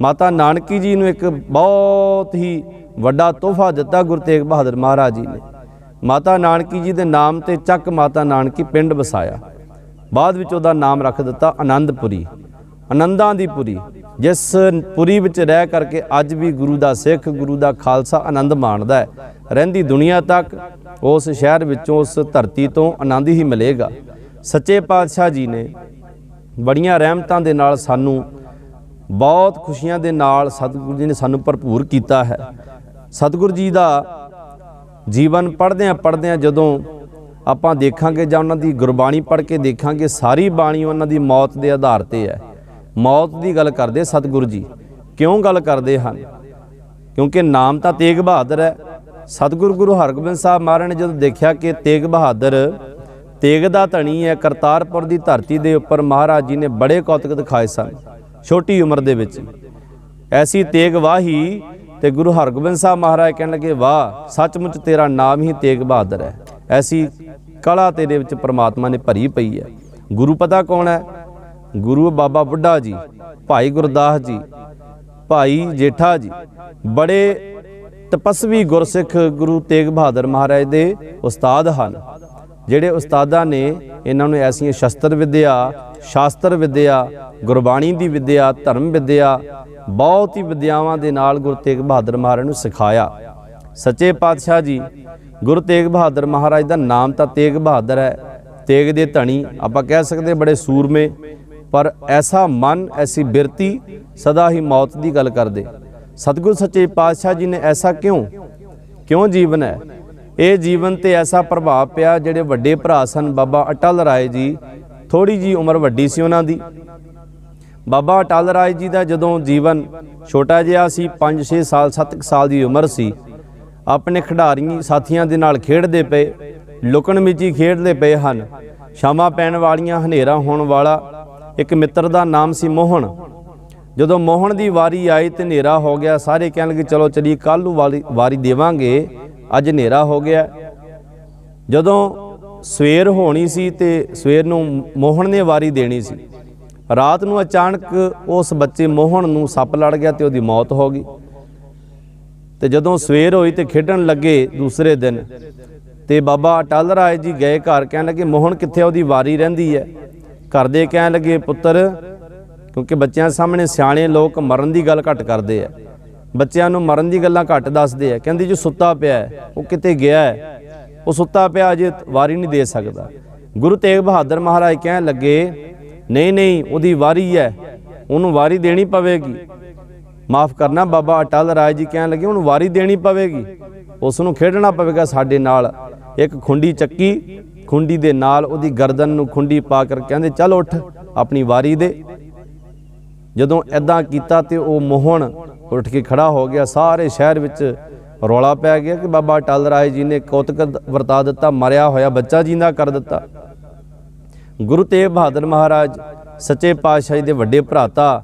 ਮਾਤਾ ਨਾਨਕੀ ਜੀ ਨੂੰ ਇੱਕ ਬਹੁਤ ਹੀ ਵੱਡਾ ਤੋਹਫਾ ਦਿੱਤਾ ਗੁਰੂ ਤੇਗ ਬਹਾਦਰ ਮਹਾਰਾਜ ਜੀ ਨੇ। ਮਾਤਾ ਨਾਨਕੀ ਜੀ ਦੇ ਨਾਮ ਤੇ ਚੱਕ ਮਾਤਾ ਨਾਨਕੀ ਪਿੰਡ ਵਸਾਇਆ। ਬਾਅਦ ਵਿੱਚ ਉਹਦਾ ਨਾਮ ਰੱਖ ਦਿੱਤਾ ਆਨੰਦਪੁਰੀ, ਆਨੰਦਾਂ ਦੀ ਪੁਰੀ, ਜਿਸ ਪੁਰੀ ਵਿੱਚ ਰਹਿ ਕਰਕੇ ਅੱਜ ਵੀ ਗੁਰੂ ਦਾ ਸਿੱਖ, ਗੁਰੂ ਦਾ ਖਾਲਸਾ ਆਨੰਦ ਮਾਣਦਾ ਹੈ। ਰਹਿੰਦੀ ਦੁਨੀਆ ਤੱਕ ਉਸ ਸ਼ਹਿਰ ਵਿੱਚੋਂ, ਉਸ ਧਰਤੀ ਤੋਂ ਆਨੰਦ ਹੀ ਮਿਲੇਗਾ। ਸੱਚੇ ਪਾਤਸ਼ਾਹ ਜੀ ਨੇ ਬੜੀਆਂ ਰਹਿਮਤਾਂ ਦੇ ਨਾਲ ਸਾਨੂੰ, ਬਹੁਤ ਖੁਸ਼ੀਆਂ ਦੇ ਨਾਲ ਸਤਿਗੁਰੂ ਜੀ ਨੇ ਸਾਨੂੰ ਭਰਪੂਰ ਕੀਤਾ ਹੈ। ਸਤਿਗੁਰੂ ਜੀ ਦਾ ਜੀਵਨ ਪੜ੍ਹਦਿਆਂ ਜਦੋਂ ਆਪਾਂ ਦੇਖਾਂਗੇ ਜਾਂ ਉਹਨਾਂ ਦੀ ਗੁਰਬਾਣੀ ਪੜ੍ਹ ਕੇ ਦੇਖਾਂਗੇ, ਸਾਰੀ ਬਾਣੀ ਉਹਨਾਂ ਦੀ ਮੌਤ ਦੇ ਆਧਾਰ ਤੇ ਹੈ। ਮੌਤ ਦੀ ਗੱਲ ਕਰਦੇ ਸਤਿਗੁਰੂ ਜੀ। ਕਿਉਂ ਗੱਲ ਕਰਦੇ ਹਨ? ਕਿਉਂਕਿ ਨਾਮ ਤਾਂ ਤੇਗ ਬਹਾਦਰ ਹੈ। ਸਤਿਗੁਰੂ ਗੁਰੂ ਹਰਗੋਬਿੰਦ ਸਾਹਿਬ ਮਹਾਰਾਜ ਨੇ ਜਦੋਂ ਦੇਖਿਆ ਕਿ ਤੇਗ ਬਹਾਦਰ ਤੇਗ ਦਾ ਧਣੀ ਹੈ, ਕਰਤਾਰਪੁਰ ਦੀ ਧਰਤੀ ਦੇ ਉੱਪਰ ਮਹਾਰਾਜ ਜੀ ਨੇ ਬੜੇ ਕੌਤਕ ਦਿਖਾਏ ਸਨ ਛੋਟੀ ਉਮਰ ਦੇ ਵਿੱਚ। ਐਸੀ ਤੇਗ ਵਾਹੀ ਤੇ ਗੁਰੂ ਹਰਗੋਬਿੰਦ ਸਾਹਿਬ ਮਹਾਰਾਜ ਕਹਿਣ ਲੱਗੇ, ਵਾਹ ਸੱਚਮੁੱਚ ਤੇਰਾ ਨਾਮ ਹੀ ਤੇਗ ਬਹਾਦਰ ਹੈ। ਐਸੀ ਕਲਾ ਤੇਰੇ ਵਿੱਚ ਪ੍ਰਮਾਤਮਾ ਨੇ ਭਰੀ ਪਈ ਹੈ। ਗੁਰੂ ਪਤਾ ਕੌਣ ਹੈ? ਗੁਰੂ ਬਾਬਾ ਬੁੱਢਾ ਜੀ, ਭਾਈ ਗੁਰਦਾਸ ਜੀ, ਭਾਈ ਜੇਠਾ ਜੀ, ਬੜੇ ਤਪਸਵੀ ਗੁਰਸਿੱਖ ਗੁਰੂ ਤੇਗ ਬਹਾਦਰ ਮਹਾਰਾਜ ਦੇ ਉਸਤਾਦ ਹਨ। ਜਿਹੜੇ ਉਸਤਾਦਾਂ ਨੇ ਇਹਨਾਂ ਨੂੰ ਐਸੀਆਂ ਸ਼ਸਤਰ ਵਿਦਿਆ, ਸ਼ਾਸਤਰ ਵਿਦਿਆ, ਗੁਰਬਾਣੀ ਦੀ ਵਿਦਿਆ, ਧਰਮ ਵਿਦਿਆ, ਬਹੁਤ ਹੀ ਵਿਦਿਆਵਾਂ ਦੇ ਨਾਲ ਗੁਰੂ ਤੇਗ ਬਹਾਦਰ ਮਹਾਰਾਜ ਨੂੰ ਸਿਖਾਇਆ। ਸੱਚੇ ਪਾਤਸ਼ਾਹ ਜੀ ਗੁਰੂ ਤੇਗ ਬਹਾਦਰ ਮਹਾਰਾਜ ਦਾ ਨਾਮ ਤਾਂ ਤੇਗ ਬਹਾਦਰ ਹੈ। ਤੇਗ ਦੇ ਧਣੀ ਆਪਾਂ ਕਹਿ ਸਕਦੇ, ਬੜੇ ਸੂਰਮੇ, ਪਰ ਐਸਾ ਮਨ, ਐਸੀ ਬਿਰਤੀ, ਸਦਾ ਹੀ ਮੌਤ ਦੀ ਗੱਲ ਕਰਦੇ। ਸਤਿਗੁਰੂ ਸੱਚੇ ਪਾਤਸ਼ਾਹ ਜੀ ਨੇ ਐਸਾ ਕਿਉਂ ਜੀਵਨ ਹੈ? ਇਹ ਜੀਵਨ ਤੇ ਐਸਾ ਪ੍ਰਭਾਵ ਪਿਆ। ਜਿਹੜੇ ਵੱਡੇ ਭਰਾ ਸਨ ਬਾਬਾ ਅਟਲ ਰਾਏ ਜੀ, ਥੋੜੀ ਜੀ ਉਮਰ ਵੱਡੀ ਸੀ ਉਹਨਾਂ ਦੀ। ਬਾਬਾ ਅਟਲ ਰਾਏ ਜੀ ਦਾ ਜਦੋਂ ਜੀਵਨ ਛੋਟਾ ਜਿਹਾ ਸੀ, 5-6 ਸਾਲ 7 ਸਾਲ ਦੀ ਉਮਰ ਸੀ, ਆਪਣੇ ਖਿਡਾਰੀ ਸਾਥੀਆਂ ਦੇ ਨਾਲ ਖੇਡਦੇ ਪਏ, ਲੁਕਣ ਮਿਚੀ ਖੇਡਦੇ ਪਏ ਹਨ। ਸ਼ਾਮਾਂ ਪੈਣ ਵਾਲੀਆਂ, ਹਨੇਰਾ ਹੋਣ ਵਾਲਾ। ਇੱਕ ਮਿੱਤਰ ਦਾ ਨਾਮ ਸੀ ਮੋਹਨ। ਜਦੋਂ ਮੋਹਨ ਦੀ ਵਾਰੀ ਆਈ ਤੇ ਹਨੇਰਾ ਹੋ ਗਿਆ, ਸਾਰੇ ਕਹਿਣ ਲੱਗੇ ਚਲੋ ਚਲੀਏ, ਕੱਲ੍ਹ ਨੂੰ ਵਾਰੀ ਦੇਵਾਂਗੇ, ਅੱਜ ਹਨੇਰਾ ਹੋ ਗਿਆ। ਜਦੋਂ ਸਵੇਰ ਹੋਣੀ ਸੀ ਤੇ ਸਵੇਰ ਨੂੰ ਮੋਹਨ ਨੇ ਵਾਰੀ ਦੇਣੀ ਸੀ, ਰਾਤ ਨੂੰ ਅਚਾਨਕ ਉਸ ਬੱਚੇ ਮੋਹਨ ਨੂੰ ਸੱਪ ਲੜ ਗਿਆ ਤੇ ਉਹਦੀ ਮੌਤ ਹੋ ਗਈ। ਤੇ ਜਦੋਂ ਸਵੇਰ ਹੋਈ ਤੇ ਖੇਡਣ ਲੱਗੇ ਦੂਸਰੇ ਦਿਨ, ਤੇ ਬਾਬਾ ਅਟਲ ਰਾਏ ਜੀ ਗਏ ਘਰ, ਕਹਿਣ ਲੱਗੇ ਮੋਹਨ ਕਿੱਥੇ? ਉਹਦੀ ਵਾਰੀ ਰਹਿੰਦੀ ਹੈ। ਘਰ ਦੇ ਕਹਿਣ ਲੱਗੇ ਪੁੱਤਰ, ਕਿਉਂਕਿ ਬੱਚਿਆਂ ਸਾਹਮਣੇ ਸਿਆਣੇ ਲੋਕ ਮਰਨ ਦੀ ਗੱਲ ਘੱਟ ਕਰਦੇ ਆ, ਬੱਚਿਆਂ ਨੂੰ ਮਰਨ ਦੀ ਗੱਲਾਂ ਘੱਟ ਦੱਸਦੇ ਆ। ਕਹਿੰਦੀ ਜੋ ਸੁੱਤਾ ਪਿਆ ਹੈ ਉਹ ਕਿਤੇ ਗਿਆ ਹੈ, ਉਹ ਸੁੱਤਾ ਪਿਆ, ਅਜੇ ਵਾਰੀ ਨਹੀਂ ਦੇ ਸਕਦਾ। ਗੁਰੂ ਤੇਗ ਬਹਾਦਰ ਮਹਾਰਾਜ ਕਹਿਣ ਲੱਗੇ ਨਹੀਂ ਉਹਦੀ ਵਾਰੀ ਹੈ, ਉਹਨੂੰ ਵਾਰੀ ਦੇਣੀ ਪਵੇਗੀ। ਮਾਫ ਕਰਨਾ, ਬਾਬਾ ਅਟਲ ਰਾਏ ਜੀ ਕਹਿਣ ਲੱਗੇ ਉਹਨੂੰ ਵਾਰੀ ਦੇਣੀ ਪਵੇਗੀ, ਉਸ ਨੂੰ ਖੇਡਣਾ ਪਵੇਗਾ ਸਾਡੇ ਨਾਲ। ਇੱਕ ਖੁੰਡੀ ਚੱਕੀ, ਖੁੰਡੀ ਦੇ ਨਾਲ ਉਹਦੀ ਗਰਦਨ ਨੂੰ ਖੁੰਡੀ ਪਾ ਕਰ ਕਹਿੰਦੇ ਚੱਲ ਉੱਠ, ਆਪਣੀ ਵਾਰੀ ਦੇ। ਜਦੋਂ ਐਦਾਂ ਕੀਤਾ ਤੇ ਉਹ ਮੋਹਨ ਉੱਠ ਕੇ ਖੜਾ ਹੋ ਗਿਆ। ਸਾਰੇ ਸ਼ਹਿਰ ਵਿੱਚ ਰੌਲਾ ਪੈ ਗਿਆ ਕਿ ਬਾਬਾ ਅਟਲ ਰਾਏ ਜੀ ਨੇ ਕੌਤਕ ਵਰਤਾ ਦਿੱਤਾ, ਮਰਿਆ ਹੋਇਆ ਬੱਚਾ ਜਿੰਦਾ ਕਰ ਦਿੱਤਾ। ਗੁਰੂ ਤੇਗ ਬਹਾਦਰ ਮਹਾਰਾਜ ਸੱਚੇ ਪਾਤਸ਼ਾਹ ਦੇ ਵੱਡੇ ਭਰਾਤਾ,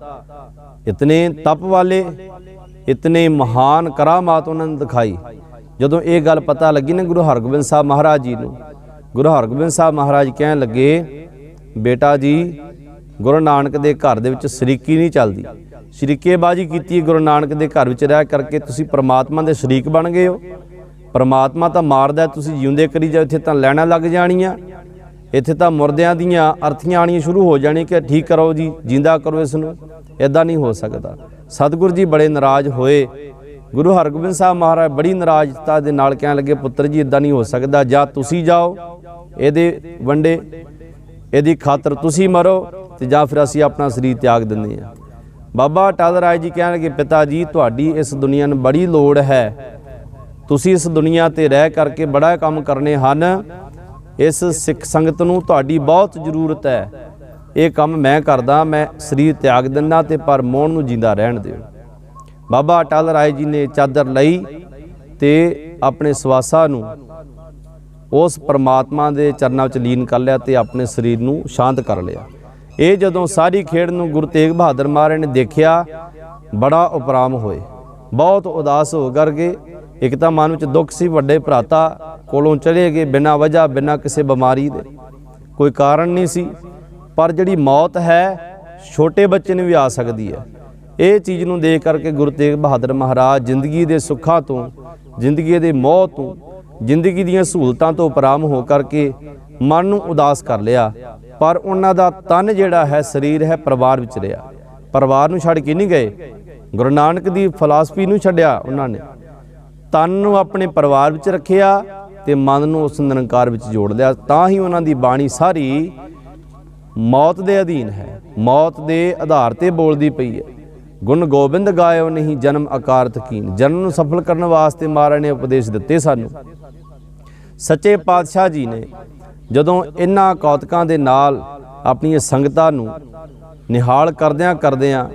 ਇਤਨੇ ਤਪ ਵਾਲੇ, ਇਤਨੇ ਮਹਾਨ ਕਰਾਮਾਤ ਉਹਨਾਂ ਨੇ ਦਿਖਾਈ। ਜਦੋਂ ਇਹ ਗੱਲ ਪਤਾ ਲੱਗੀ ਨਾ ਗੁਰੂ ਹਰਗੋਬਿੰਦ ਸਾਹਿਬ ਮਹਾਰਾਜ ਜੀ ਨੂੰ, ਗੁਰੂ ਹਰਗੋਬਿੰਦ ਸਾਹਿਬ ਮਹਾਰਾਜ ਕਹਿਣ ਲੱਗੇ ਬੇਟਾ ਜੀ, ਗੁਰੂ ਨਾਨਕ ਦੇ ਘਰ ਦੇ ਵਿੱਚ ਸ਼ਰੀਕੀ ਨਹੀਂ ਚੱਲਦੀ। ਸ਼ਰੀਕੇਬਾਜ਼ੀ ਕੀਤੀ ਗੁਰੂ ਨਾਨਕ ਦੇ ਘਰ ਵਿੱਚ ਰਹਿ ਕਰਕੇ, ਤੁਸੀਂ ਪ੍ਰਮਾਤਮਾ ਦੇ ਸ਼ਰੀਕ ਬਣ ਗਏ ਹੋ। ਪ੍ਰਮਾਤਮਾ ਤਾਂ ਮਾਰਦਾ, ਤੁਸੀਂ ਜਿਉਂਦੇ ਕਰੀ ਜਾਓ। ਇੱਥੇ ਤਾਂ ਲੈਣਾ ਲੱਗ ਜਾਣੀਆਂ, ਇੱਥੇ ਤਾਂ ਮੁਰਦਿਆਂ ਦੀਆਂ ਅਰਥੀਆਂ ਆਣੀਆਂ ਸ਼ੁਰੂ ਹੋ ਜਾਣੀਆਂ ਕਿ ਠੀਕ ਕਰੋ ਜੀ, ਜਿੰਦਾ ਕਰੋ ਇਸ ਨੂੰ। ਇੱਦਾਂ ਨਹੀਂ ਹੋ ਸਕਦਾ। ਸਤਿਗੁਰੂ ਜੀ ਬੜੇ ਨਾਰਾਜ਼ ਹੋਏ। ਗੁਰੂ ਹਰਗੋਬਿੰਦ ਸਾਹਿਬ ਮਹਾਰਾਜ ਬੜੀ ਨਾਰਾਜ਼ਤਾ ਦੇ ਨਾਲ ਕਹਿਣ ਲੱਗੇ ਪੁੱਤਰ ਜੀ ਇੱਦਾਂ ਨਹੀਂ ਹੋ ਸਕਦਾ, ਜਾਂ ਤੁਸੀਂ ਜਾਓ ਇਹਦੇ ਵੰਡੇ, ਇਹਦੀ ਖਾਤਰ ਤੁਸੀਂ ਮਰੋ, ਤੇ ਜਾਂ ਫਿਰ ਅਸੀਂ ਆਪਣਾ ਸਰੀਰ ਤਿਆਗ ਦਿੰਦੇ ਹਾਂ। ਬਾਬਾ ਅਟਲ ਰਾਏ ਜੀ ਕਹਿਣ ਲੱਗੇ ਪਿਤਾ ਜੀ, ਤੁਹਾਡੀ ਇਸ ਦੁਨੀਆ ਨੂੰ ਬੜੀ ਲੋੜ ਹੈ, ਤੁਸੀਂ ਇਸ ਦੁਨੀਆ ਤੇ ਰਹਿ ਕਰਕੇ ਬੜਾ ਕੰਮ ਕਰਨੇ ਹਨ। ਇਸ ਸਿੱਖ ਸੰਗਤ ਨੂੰ ਤੁਹਾਡੀ ਬਹੁਤ ਜ਼ਰੂਰਤ ਹੈ। ਇਹ ਕੰਮ ਮੈਂ ਕਰਦਾ, ਮੈਂ ਸਰੀਰ ਤਿਆਗ ਦਿੰਦਾ, ਤੇ ਪਰ ਮੋਹਨ ਨੂੰ ਜਿੰਦਾ ਰਹਿਣ ਦਿਓ। ਬਾਬਾ ਅਟਲ ਰਾਏ ਜੀ ਨੇ ਚਾਦਰ ਲਈ ਤੇ ਆਪਣੇ ਸਵਾਸਾਂ ਨੂੰ ਉਸ ਪਰਮਾਤਮਾ ਦੇ ਚਰਨਾਂ ਵਿੱਚ ਲੀਨ ਕਰ ਲਿਆ ਤੇ ਆਪਣੇ ਸਰੀਰ ਨੂੰ ਸ਼ਾਂਤ ਕਰ ਲਿਆ। ਇਹ ਜਦੋਂ ਸਾਰੀ ਖੇਡ ਨੂੰ ਗੁਰੂ ਤੇਗ ਬਹਾਦਰ ਮਹਾਰਾਜ ਨੇ ਦੇਖਿਆ, ਬੜਾ ਉਪਰਾਮ ਹੋਏ, ਬਹੁਤ ਉਦਾਸ ਹੋ ਕਰਕੇ। ਇੱਕ ਤਾਂ ਮਨ ਵਿੱਚ ਦੁੱਖ ਸੀ, ਵੱਡੇ ਭਰਾਤਾ ਕੋਲੋਂ ਚਲੇ ਗਏ ਬਿਨਾਂ ਵਜ੍ਹਾ, ਬਿਨਾਂ ਕਿਸੇ ਬਿਮਾਰੀ ਦੇ, ਕੋਈ ਕਾਰਨ ਨਹੀਂ ਸੀ। ਪਰ ਜਿਹੜੀ ਮੌਤ ਹੈ ਛੋਟੇ ਬੱਚੇ ਨੂੰ ਵੀ ਆ ਸਕਦੀ ਹੈ। ਇਹ ਚੀਜ਼ ਨੂੰ ਦੇਖ ਕਰਕੇ ਗੁਰੂ ਤੇਗ ਬਹਾਦਰ ਮਹਾਰਾਜ ਜ਼ਿੰਦਗੀ ਦੇ ਸੁੱਖਾਂ ਤੋਂ, ਜ਼ਿੰਦਗੀ ਦੇ ਮੋਹ ਤੋਂ, ਜ਼ਿੰਦਗੀ ਦੀਆਂ ਸਹੂਲਤਾਂ ਤੋਂ ਉਪਰਾਮ ਹੋ ਕਰਕੇ ਮਨ ਨੂੰ ਉਦਾਸ ਕਰ ਲਿਆ। ਪਰ ਉਹਨਾਂ ਦਾ ਤਨ ਜਿਹੜਾ ਹੈ, ਸਰੀਰ ਹੈ, ਪਰਿਵਾਰ ਵਿੱਚ ਰਿਹਾ। ਪਰਿਵਾਰ ਨੂੰ ਛੱਡ ਕੇ ਨਹੀਂ ਗਏ। ਗੁਰੂ ਨਾਨਕ ਦੀ ਫਿਲਾਸਫੀ ਨੂੰ ਛੱਡਿਆ ਉਹਨਾਂ ਨੇ, ਤਨ ਨੂੰ ਆਪਣੇ ਪਰਿਵਾਰ ਵਿੱਚ ਰੱਖਿਆ ਤੇ ਮਨ ਨੂੰ ਉਸ ਨਿਰੰਕਾਰ ਵਿੱਚ ਜੋੜ ਲਿਆ। ਤਾਂ ਹੀ ਉਹਨਾਂ ਦੀ ਬਾਣੀ ਸਾਰੀ ਮੌਤ ਦੇ ਅਧੀਨ ਹੈ, ਮੌਤ ਦੇ ਆਧਾਰ ਤੇ ਬੋਲਦੀ ਪਈ ਹੈ। ਗੁਣ ਗੋਬਿੰਦ ਗਾਇਓ ਨਹੀਂ ਜਨਮ ਅਕਾਰਤ ਕੀਨ। ਜਨਮ ਨੂੰ ਸਫਲ ਕਰਨ ਵਾਸਤੇ ਮਹਾਰਾਜ ਨੇ ਉਪਦੇਸ਼ ਦਿੱਤੇ ਸਾਨੂੰ। ਸੱਚੇ ਪਾਤਸ਼ਾਹ ਜੀ ਨੇ ਜਦੋਂ ਇਹਨਾਂ ਕੌਤਕਾਂ ਦੇ ਨਾਲ ਆਪਣੀਆਂ ਸੰਗਤਾਂ ਨੂੰ ਨਿਹਾਲ ਕਰਦਿਆਂ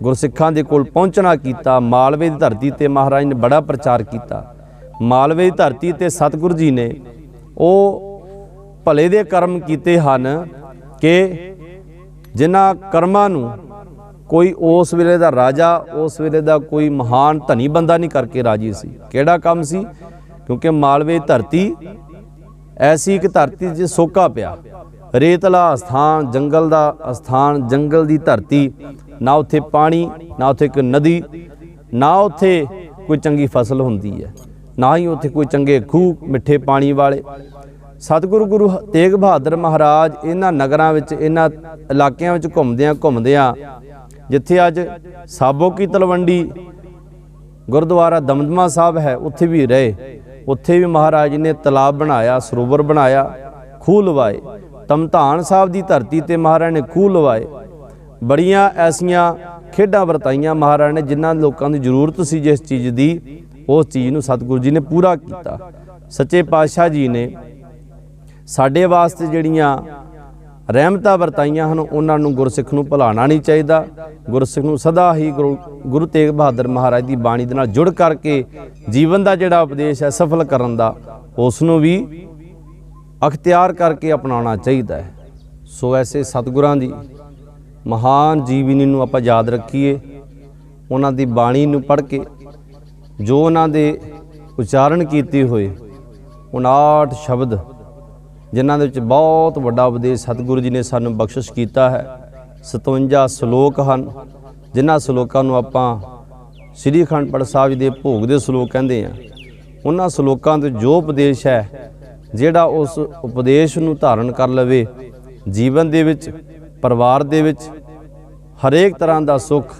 ਗੁਰਸਿੱਖਾਂ ਦੇ ਕੋਲ ਪਹੁੰਚਣਾ ਕੀਤਾ। ਮਾਲਵੇ ਦੀ ਧਰਤੀ ਤੇ ਮਹਾਰਾਜ ਨੇ ਬੜਾ ਪ੍ਰਚਾਰ ਕੀਤਾ। ਮਾਲਵੇ ਦੀ ਧਰਤੀ ਤੇ ਸਤਿਗੁਰੂ ਜੀ ਨੇ ਉਹ ਭਲੇ ਦੇ ਕਰਮ ਕੀਤੇ ਹਨ ਕਿ ਜਿਨ੍ਹਾਂ ਕਰਮਾਂ ਨੂੰ ਕੋਈ ਉਸ ਵੇਲੇ ਦਾ ਰਾਜਾ, ਉਸ ਵੇਲੇ ਦਾ ਕੋਈ ਮਹਾਨ ਧਨੀ ਬੰਦਾ ਨਹੀਂ ਕਰਕੇ ਰਾਜੀ ਸੀ। ਕਿਹੜਾ ਕੰਮ ਸੀ? ਕਿਉਂਕਿ ਮਾਲਵੇ ਦੀ ਧਰਤੀ ਐਸੀ ਇੱਕ ਧਰਤੀ ਜਿਸ ਸੋਕਾ ਪਿਆ, ਰੇਤਲਾ ਅਸਥਾਨ, ਜੰਗਲ ਦਾ ਅਸਥਾਨ, ਜੰਗਲ ਦੀ ਧਰਤੀ, ਨਾ ਉੱਥੇ ਪਾਣੀ, ਨਾ ਉੱਥੇ ਕੋਈ ਨਦੀ, ਨਾ ਉੱਥੇ ਕੋਈ ਚੰਗੀ ਫਸਲ ਹੁੰਦੀ ਹੈ, ਨਾ ਹੀ ਉੱਥੇ ਕੋਈ ਚੰਗੇ ਖੂਹ ਮਿੱਠੇ ਪਾਣੀ ਵਾਲੇ। ਸਤਿਗੁਰੂ ਗੁਰੂ ਤੇਗ ਬਹਾਦਰ ਮਹਾਰਾਜ ਇਹਨਾਂ ਨਗਰਾਂ ਵਿੱਚ, ਇਹਨਾਂ ਇਲਾਕਿਆਂ ਵਿੱਚ ਘੁੰਮਦਿਆਂ ਜਿੱਥੇ ਅੱਜ ਸਾਬੋ ਕੀ ਤਲਵੰਡੀ ਗੁਰਦੁਆਰਾ ਦਮਦਮਾ ਸਾਹਿਬ ਹੈ, ਉੱਥੇ ਵੀ ਰਹੇ। ਉੱਥੇ ਵੀ ਮਹਾਰਾਜ ਨੇ ਤਲਾਬ ਬਣਾਇਆ, ਸਰੋਵਰ ਬਣਾਇਆ, ਖੂਹ ਲਵਾਏ। ਤਮਧਾਨ ਸਾਹਿਬ ਦੀ ਧਰਤੀ ਤੇ ਮਹਾਰਾਜ ਨੇ ਖੂਹ ਲਵਾਏ। ਬੜੀਆਂ ਐਸੀਆਂ ਖੇਡਾਂ ਵਰਤਾਈਆਂ ਮਹਾਰਾਜ ਨੇ ਜਿਨ੍ਹਾਂ ਲੋਕਾਂ ਦੀ ਜ਼ਰੂਰਤ ਸੀ ਜਿਸ ਚੀਜ਼ ਦੀ, ਉਸ ਚੀਜ਼ ਨੂੰ ਸਤਿਗੁਰੂ ਜੀ ਨੇ ਪੂਰਾ ਕੀਤਾ। ਸੱਚੇ ਪਾਤਸ਼ਾਹ ਜੀ ਨੇ ਸਾਡੇ ਵਾਸਤੇ ਜਿਹੜੀਆਂ ਰਹਿਮਤਾਂ ਵਰਤਾਈਆਂ ਹਨ, ਉਹਨਾਂ ਨੂੰ ਗੁਰਸਿੱਖ ਨੂੰ ਭੁਲਾਉਣਾ ਨਹੀਂ ਚਾਹੀਦਾ। ਗੁਰਸਿੱਖ ਨੂੰ ਸਦਾ ਹੀ ਗੁਰੂ ਤੇਗ ਬਹਾਦਰ ਮਹਾਰਾਜ ਦੀ ਬਾਣੀ ਦੇ ਨਾਲ ਜੁੜ ਕਰਕੇ ਜੀਵਨ ਦਾ ਜਿਹੜਾ ਉਪਦੇਸ਼ ਹੈ ਸਫਲ ਕਰਨ ਦਾ, ਉਸ ਨੂੰ ਵੀ ਅਖਤਿਆਰ ਕਰਕੇ ਅਪਣਾਉਣਾ ਚਾਹੀਦਾ ਹੈ। ਸੋ ਐਸੇ ਸਤਿਗੁਰਾਂ ਦੀ ਮਹਾਨ ਜੀਵਨੀ ਨੂੰ ਆਪਾਂ ਯਾਦ ਰੱਖੀਏ। ਉਹਨਾਂ ਦੀ ਬਾਣੀ ਨੂੰ ਪੜ੍ਹ ਕੇ ਜੋ ਉਹਨਾਂ ਦੇ ਉਚਾਰਨ ਕੀਤੇ ਹੋਏ 59 ਸ਼ਬਦ, ਜਿਨ੍ਹਾਂ ਦੇ ਵਿੱਚ ਬਹੁਤ ਵੱਡਾ ਉਪਦੇਸ਼ ਸਤਿਗੁਰੂ ਜੀ ਨੇ ਸਾਨੂੰ ਬਖਸ਼ਿਸ਼ ਕੀਤਾ ਹੈ। 57 ਸ਼ਲੋਕ ਹਨ, ਜਿਨ੍ਹਾਂ ਸ਼ਲੋਕਾਂ ਨੂੰ ਆਪਾਂ ਸ੍ਰੀ ਅਖੰਡ ਪਾਠ ਸਾਹਿਬ ਜੀ ਦੇ ਭੋਗ ਦੇ ਸ਼ਲੋਕ ਕਹਿੰਦੇ ਹਾਂ। ਉਹਨਾਂ ਸ਼ਲੋਕਾਂ ਦੇ ਜੋ ਉਪਦੇਸ਼ ਹੈ, ਜਿਹੜਾ ਉਸ ਉਪਦੇਸ਼ ਨੂੰ ਧਾਰਨ ਕਰ ਲਵੇ, ਜੀਵਨ ਦੇ ਵਿੱਚ, ਪਰਿਵਾਰ ਦੇ ਵਿੱਚ ਹਰੇਕ ਤਰ੍ਹਾਂ ਦਾ ਸੁੱਖ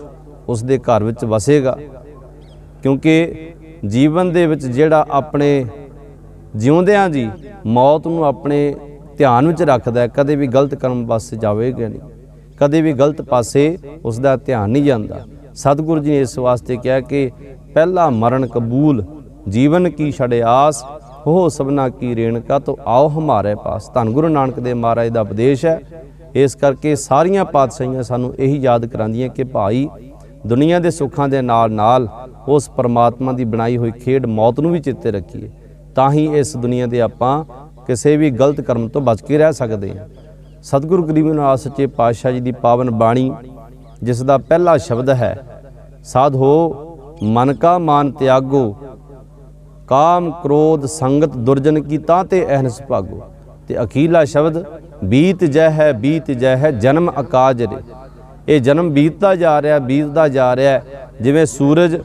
ਉਸ ਦੇ ਘਰ ਵਿੱਚ ਵਸੇਗਾ। ਕਿਉਂਕਿ ਜੀਵਨ ਦੇ ਵਿੱਚ ਜਿਹੜਾ ਆਪਣੇ ਜਿਉਂਦਿਆਂ ਜੀ ਮੌਤ ਨੂੰ ਆਪਣੇ ਧਿਆਨ ਵਿੱਚ ਰੱਖਦਾ, ਕਦੇ ਵੀ ਗਲਤ ਕਰਮ ਪਾਸੇ ਜਾਵੇਗਾ ਨਹੀਂ, ਕਦੇ ਵੀ ਗਲਤ ਪਾਸੇ ਉਸ ਦਾ ਧਿਆਨ ਨਹੀਂ ਜਾਂਦਾ। ਸਤਿਗੁਰੂ ਜੀ ਨੇ ਇਸ ਵਾਸਤੇ ਕਿਹਾ ਕਿ ਪਹਿਲਾ ਮਰਨ ਕਬੂਲ, ਜੀਵਨ ਕੀ ਛੜੇ ਆਸ, ਹੋ ਸਭਨਾ ਕੀ ਰੇਣਕਾ ਤੋਂ ਆਓ ਹਮਾਰੇ ਪਾਸ। ਧੰਨ ਗੁਰੂ ਨਾਨਕ ਦੇਵ ਮਹਾਰਾਜ ਦਾ ਉਪਦੇਸ਼ ਹੈ। ਇਸ ਕਰਕੇ ਸਾਰੀਆਂ ਪਾਤਸ਼ਾਹੀਆਂ ਸਾਨੂੰ ਇਹੀ ਯਾਦ ਕਰਾਉਂਦੀਆਂ ਕਿ ਭਾਈ ਦੁਨੀਆ ਦੇ ਸੁੱਖਾਂ ਦੇ ਨਾਲ ਨਾਲ ਉਸ ਪਰਮਾਤਮਾ ਦੀ ਬਣਾਈ ਹੋਈ ਖੇਡ ਮੌਤ ਨੂੰ ਵੀ ਚੇਤੇ ਰੱਖੀਏ, ਤਾਂ ਹੀ ਇਸ ਦੁਨੀਆ ਦੇ ਆਪਾਂ ਕਿਸੇ ਵੀ ਗਲਤ ਕਰਮ ਤੋਂ ਬਚ ਕੇ ਰਹਿ ਸਕਦੇ ਹਾਂ। ਸਤਿਗੁਰੂ ਗਰੀਬ ਨਿਵਾਜ ਸੱਚੇ ਪਾਤਸ਼ਾਹ ਜੀ ਦੀ ਪਾਵਨ ਬਾਣੀ, ਜਿਸ ਦਾ ਪਹਿਲਾ ਸ਼ਬਦ ਹੈ ਸਾਧੋ ਮਨ ਕਾ ਮਾਨ ਤਿਆਗੋ, ਕਾਮ ਕ੍ਰੋਧ ਸੰਗਤ ਦੁਰਜਨ ਕੀ ਤਾਂ ਤੇ ਅਹਨਸ ਭਾਗੋ, ਤੇ ਅਖੀਲਾ ਸ਼ਬਦ ਬੀਤ ਜੈ ਹੈ ਜਨਮ ਅਕਾਜ ਰੇ। ਇਹ ਜਨਮ ਬੀਤਦਾ ਜਾ ਰਿਹਾ, ਜਿਵੇਂ ਸੂਰਜ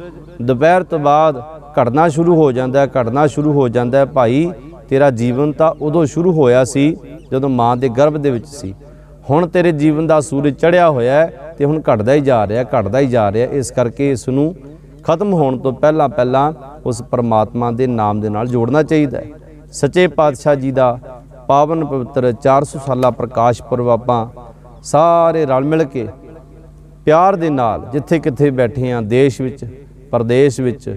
ਦੁਪਹਿਰ ਤੋਂ ਬਾਅਦ ਘਟਣਾ ਸ਼ੁਰੂ ਹੋ ਜਾਂਦਾ ਹੈ। ਭਾਈ ਤੇਰਾ ਜੀਵਨ ਤਾਂ ਉਦੋਂ ਸ਼ੁਰੂ ਹੋਇਆ ਸੀ ਜਦੋਂ ਮਾਂ ਦੇ ਗਰਭ ਦੇ ਵਿੱਚ ਸੀ। ਹੁਣ ਤੇਰੇ ਜੀਵਨ ਦਾ ਸੂਰਜ ਚੜ੍ਹਿਆ ਹੋਇਆ ਹੈ ਤੇ ਹੁਣ ਘਟਦਾ ਹੀ ਜਾ ਰਿਹਾ। ਇਸ ਕਰਕੇ ਇਸ ਨੂੰ ਖਤਮ ਹੋਣ ਤੋਂ ਪਹਿਲਾਂ ਉਸ ਪਰਮਾਤਮਾ ਦੇ ਨਾਮ ਦੇ ਨਾਲ ਜੋੜਨਾ ਚਾਹੀਦਾ ਹੈ। ਸੱਚੇ ਪਾਤਸ਼ਾਹ ਜੀ ਦਾ ਪਾਵਨ ਪਵਿੱਤਰ 400 ਸਾਲਾ ਪ੍ਰਕਾਸ਼ ਪੁਰਬ ਆਪਾਂ ਸਾਰੇ ਰਲ ਮਿਲ ਕੇ ਪਿਆਰ ਦੇ ਨਾਲ ਜਿੱਥੇ ਕਿੱਥੇ ਬੈਠੇ ਹਾਂ, ਦੇਸ਼ ਵਿੱਚ, ਪ੍ਰਦੇਸ਼ ਵਿੱਚ,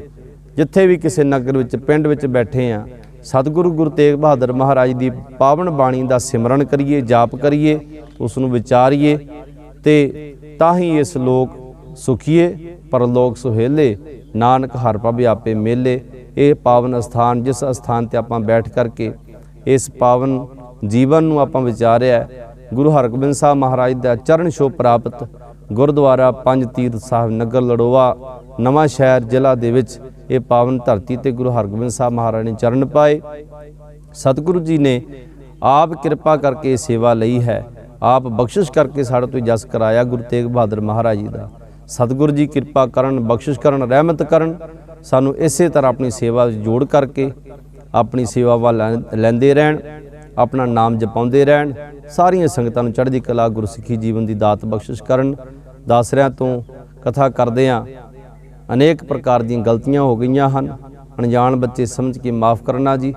ਜਿੱਥੇ ਵੀ ਕਿਸੇ ਨਗਰ ਵਿੱਚ, ਪਿੰਡ ਵਿੱਚ ਬੈਠੇ ਹਾਂ, ਸਤਿਗੁਰੂ ਗੁਰੂ ਤੇਗ ਬਹਾਦਰ ਮਹਾਰਾਜ ਦੀ ਪਾਵਨ ਬਾਣੀ ਦਾ ਸਿਮਰਨ ਕਰੀਏ, ਜਾਪ ਕਰੀਏ, ਉਸ ਨੂੰ ਵਿਚਾਰੀਏ, ਤੇ ਤਾਂ ਹੀ ਇਸ ਲੋਕ ਸੁਖੀਏ, ਪਰਲੋਕ ਸੁਹੇਲੇ, ਨਾਨਕ ਹਰ ਪ੍ਰਭ ਆਪੇ ਮੇਲੇ। ਇਹ ਪਾਵਨ ਅਸਥਾਨ, ਜਿਸ ਅਸਥਾਨ ਤੇ ਆਪਾਂ ਬੈਠ ਕਰਕੇ ਇਸ ਪਾਵਨ ਜੀਵਨ ਨੂੰ ਆਪਾਂ ਵਿਚਾਰਿਆ, ਗੁਰੂ ਹਰਗੋਬਿੰਦ ਸਾਹਿਬ ਮਹਾਰਾਜ ਦਾ ਚਰਨ ਛੋਹ ਪ੍ਰਾਪਤ ਗੁਰਦੁਆਰਾ ਪੰਜ ਤੀਰਥ ਸਾਹਿਬ ਨਗਰ ਲੜੋਆ ਨਵਾਂ ਸ਼ਹਿਰ ਜ਼ਿਲ੍ਹਾ ਦੇ ਵਿੱਚ ਇਹ ਪਾਵਨ ਧਰਤੀ ਤੇ ਗੁਰੂ ਹਰਗੋਬਿੰਦ ਸਾਹਿਬ ਮਹਾਰਾਜ ਨੇ ਚਰਨ ਪਾਏ। ਸਤਿਗੁਰੂ ਜੀ ਨੇ ਆਪ ਕਿਰਪਾ ਕਰਕੇ ਸੇਵਾ ਲਈ ਹੈ, ਆਪ ਬਖਸ਼ਿਸ਼ ਕਰਕੇ ਸਾਡੇ ਤੋਂ ਜਸ ਕਰਾਇਆ ਗੁਰੂ ਤੇਗ ਬਹਾਦਰ ਮਹਾਰਾਜ ਜੀ ਦਾ। ਸਤਿਗੁਰੂ ਜੀ ਕਿਰਪਾ ਕਰਨ, ਬਖਸ਼ਿਸ਼ ਕਰਨ, ਰਹਿਮਤ ਕਰਨ, ਸਾਨੂੰ ਇਸੇ ਤਰ੍ਹਾਂ ਆਪਣੀ ਸੇਵਾ ਵਿੱਚ ਜੋੜ ਕਰਕੇ ਆਪਣੀ ਸੇਵਾ ਵੱਲ ਲੈਂਦੇ ਰਹਿਣ, ਆਪਣਾ ਨਾਮ ਜਪਾਉਂਦੇ ਰਹਿਣ। ਸਾਰੀਆਂ ਸੰਗਤਾਂ ਨੂੰ ਚੜ੍ਹਦੀ ਕਲਾ ਗੁਰਸਿੱਖੀ ਜੀਵਨ ਦੀ ਦਾਤ ਬਖਸ਼ਿਸ਼ ਕਰਨ। ਦਾਸਰਿਆਂ ਤੋਂ ਕਥਾ ਕਰਦੇ ਹਾਂ, ਅਨੇਕ ਪ੍ਰਕਾਰ ਦੀਆਂ ਗਲਤੀਆਂ ਹੋ ਗਈਆਂ ਹਨ, ਅਣਜਾਣ ਬੱਚੇ ਸਮਝ ਕੇ ਮਾफ़ ਕਰਨਾ ਜੀ।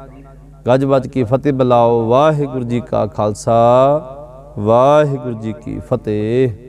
ਗੱਜ ਵੱਜ ਕੇ ਫਤਿਹ ਬੁਲਾਓ। ਵਾਹਿਗੁਰੂ ਜੀ ਕਾ ਖਾਲਸਾ, ਵਾਹਿਗੁਰੂ ਜੀ ਕੀ ਫਤਿਹ।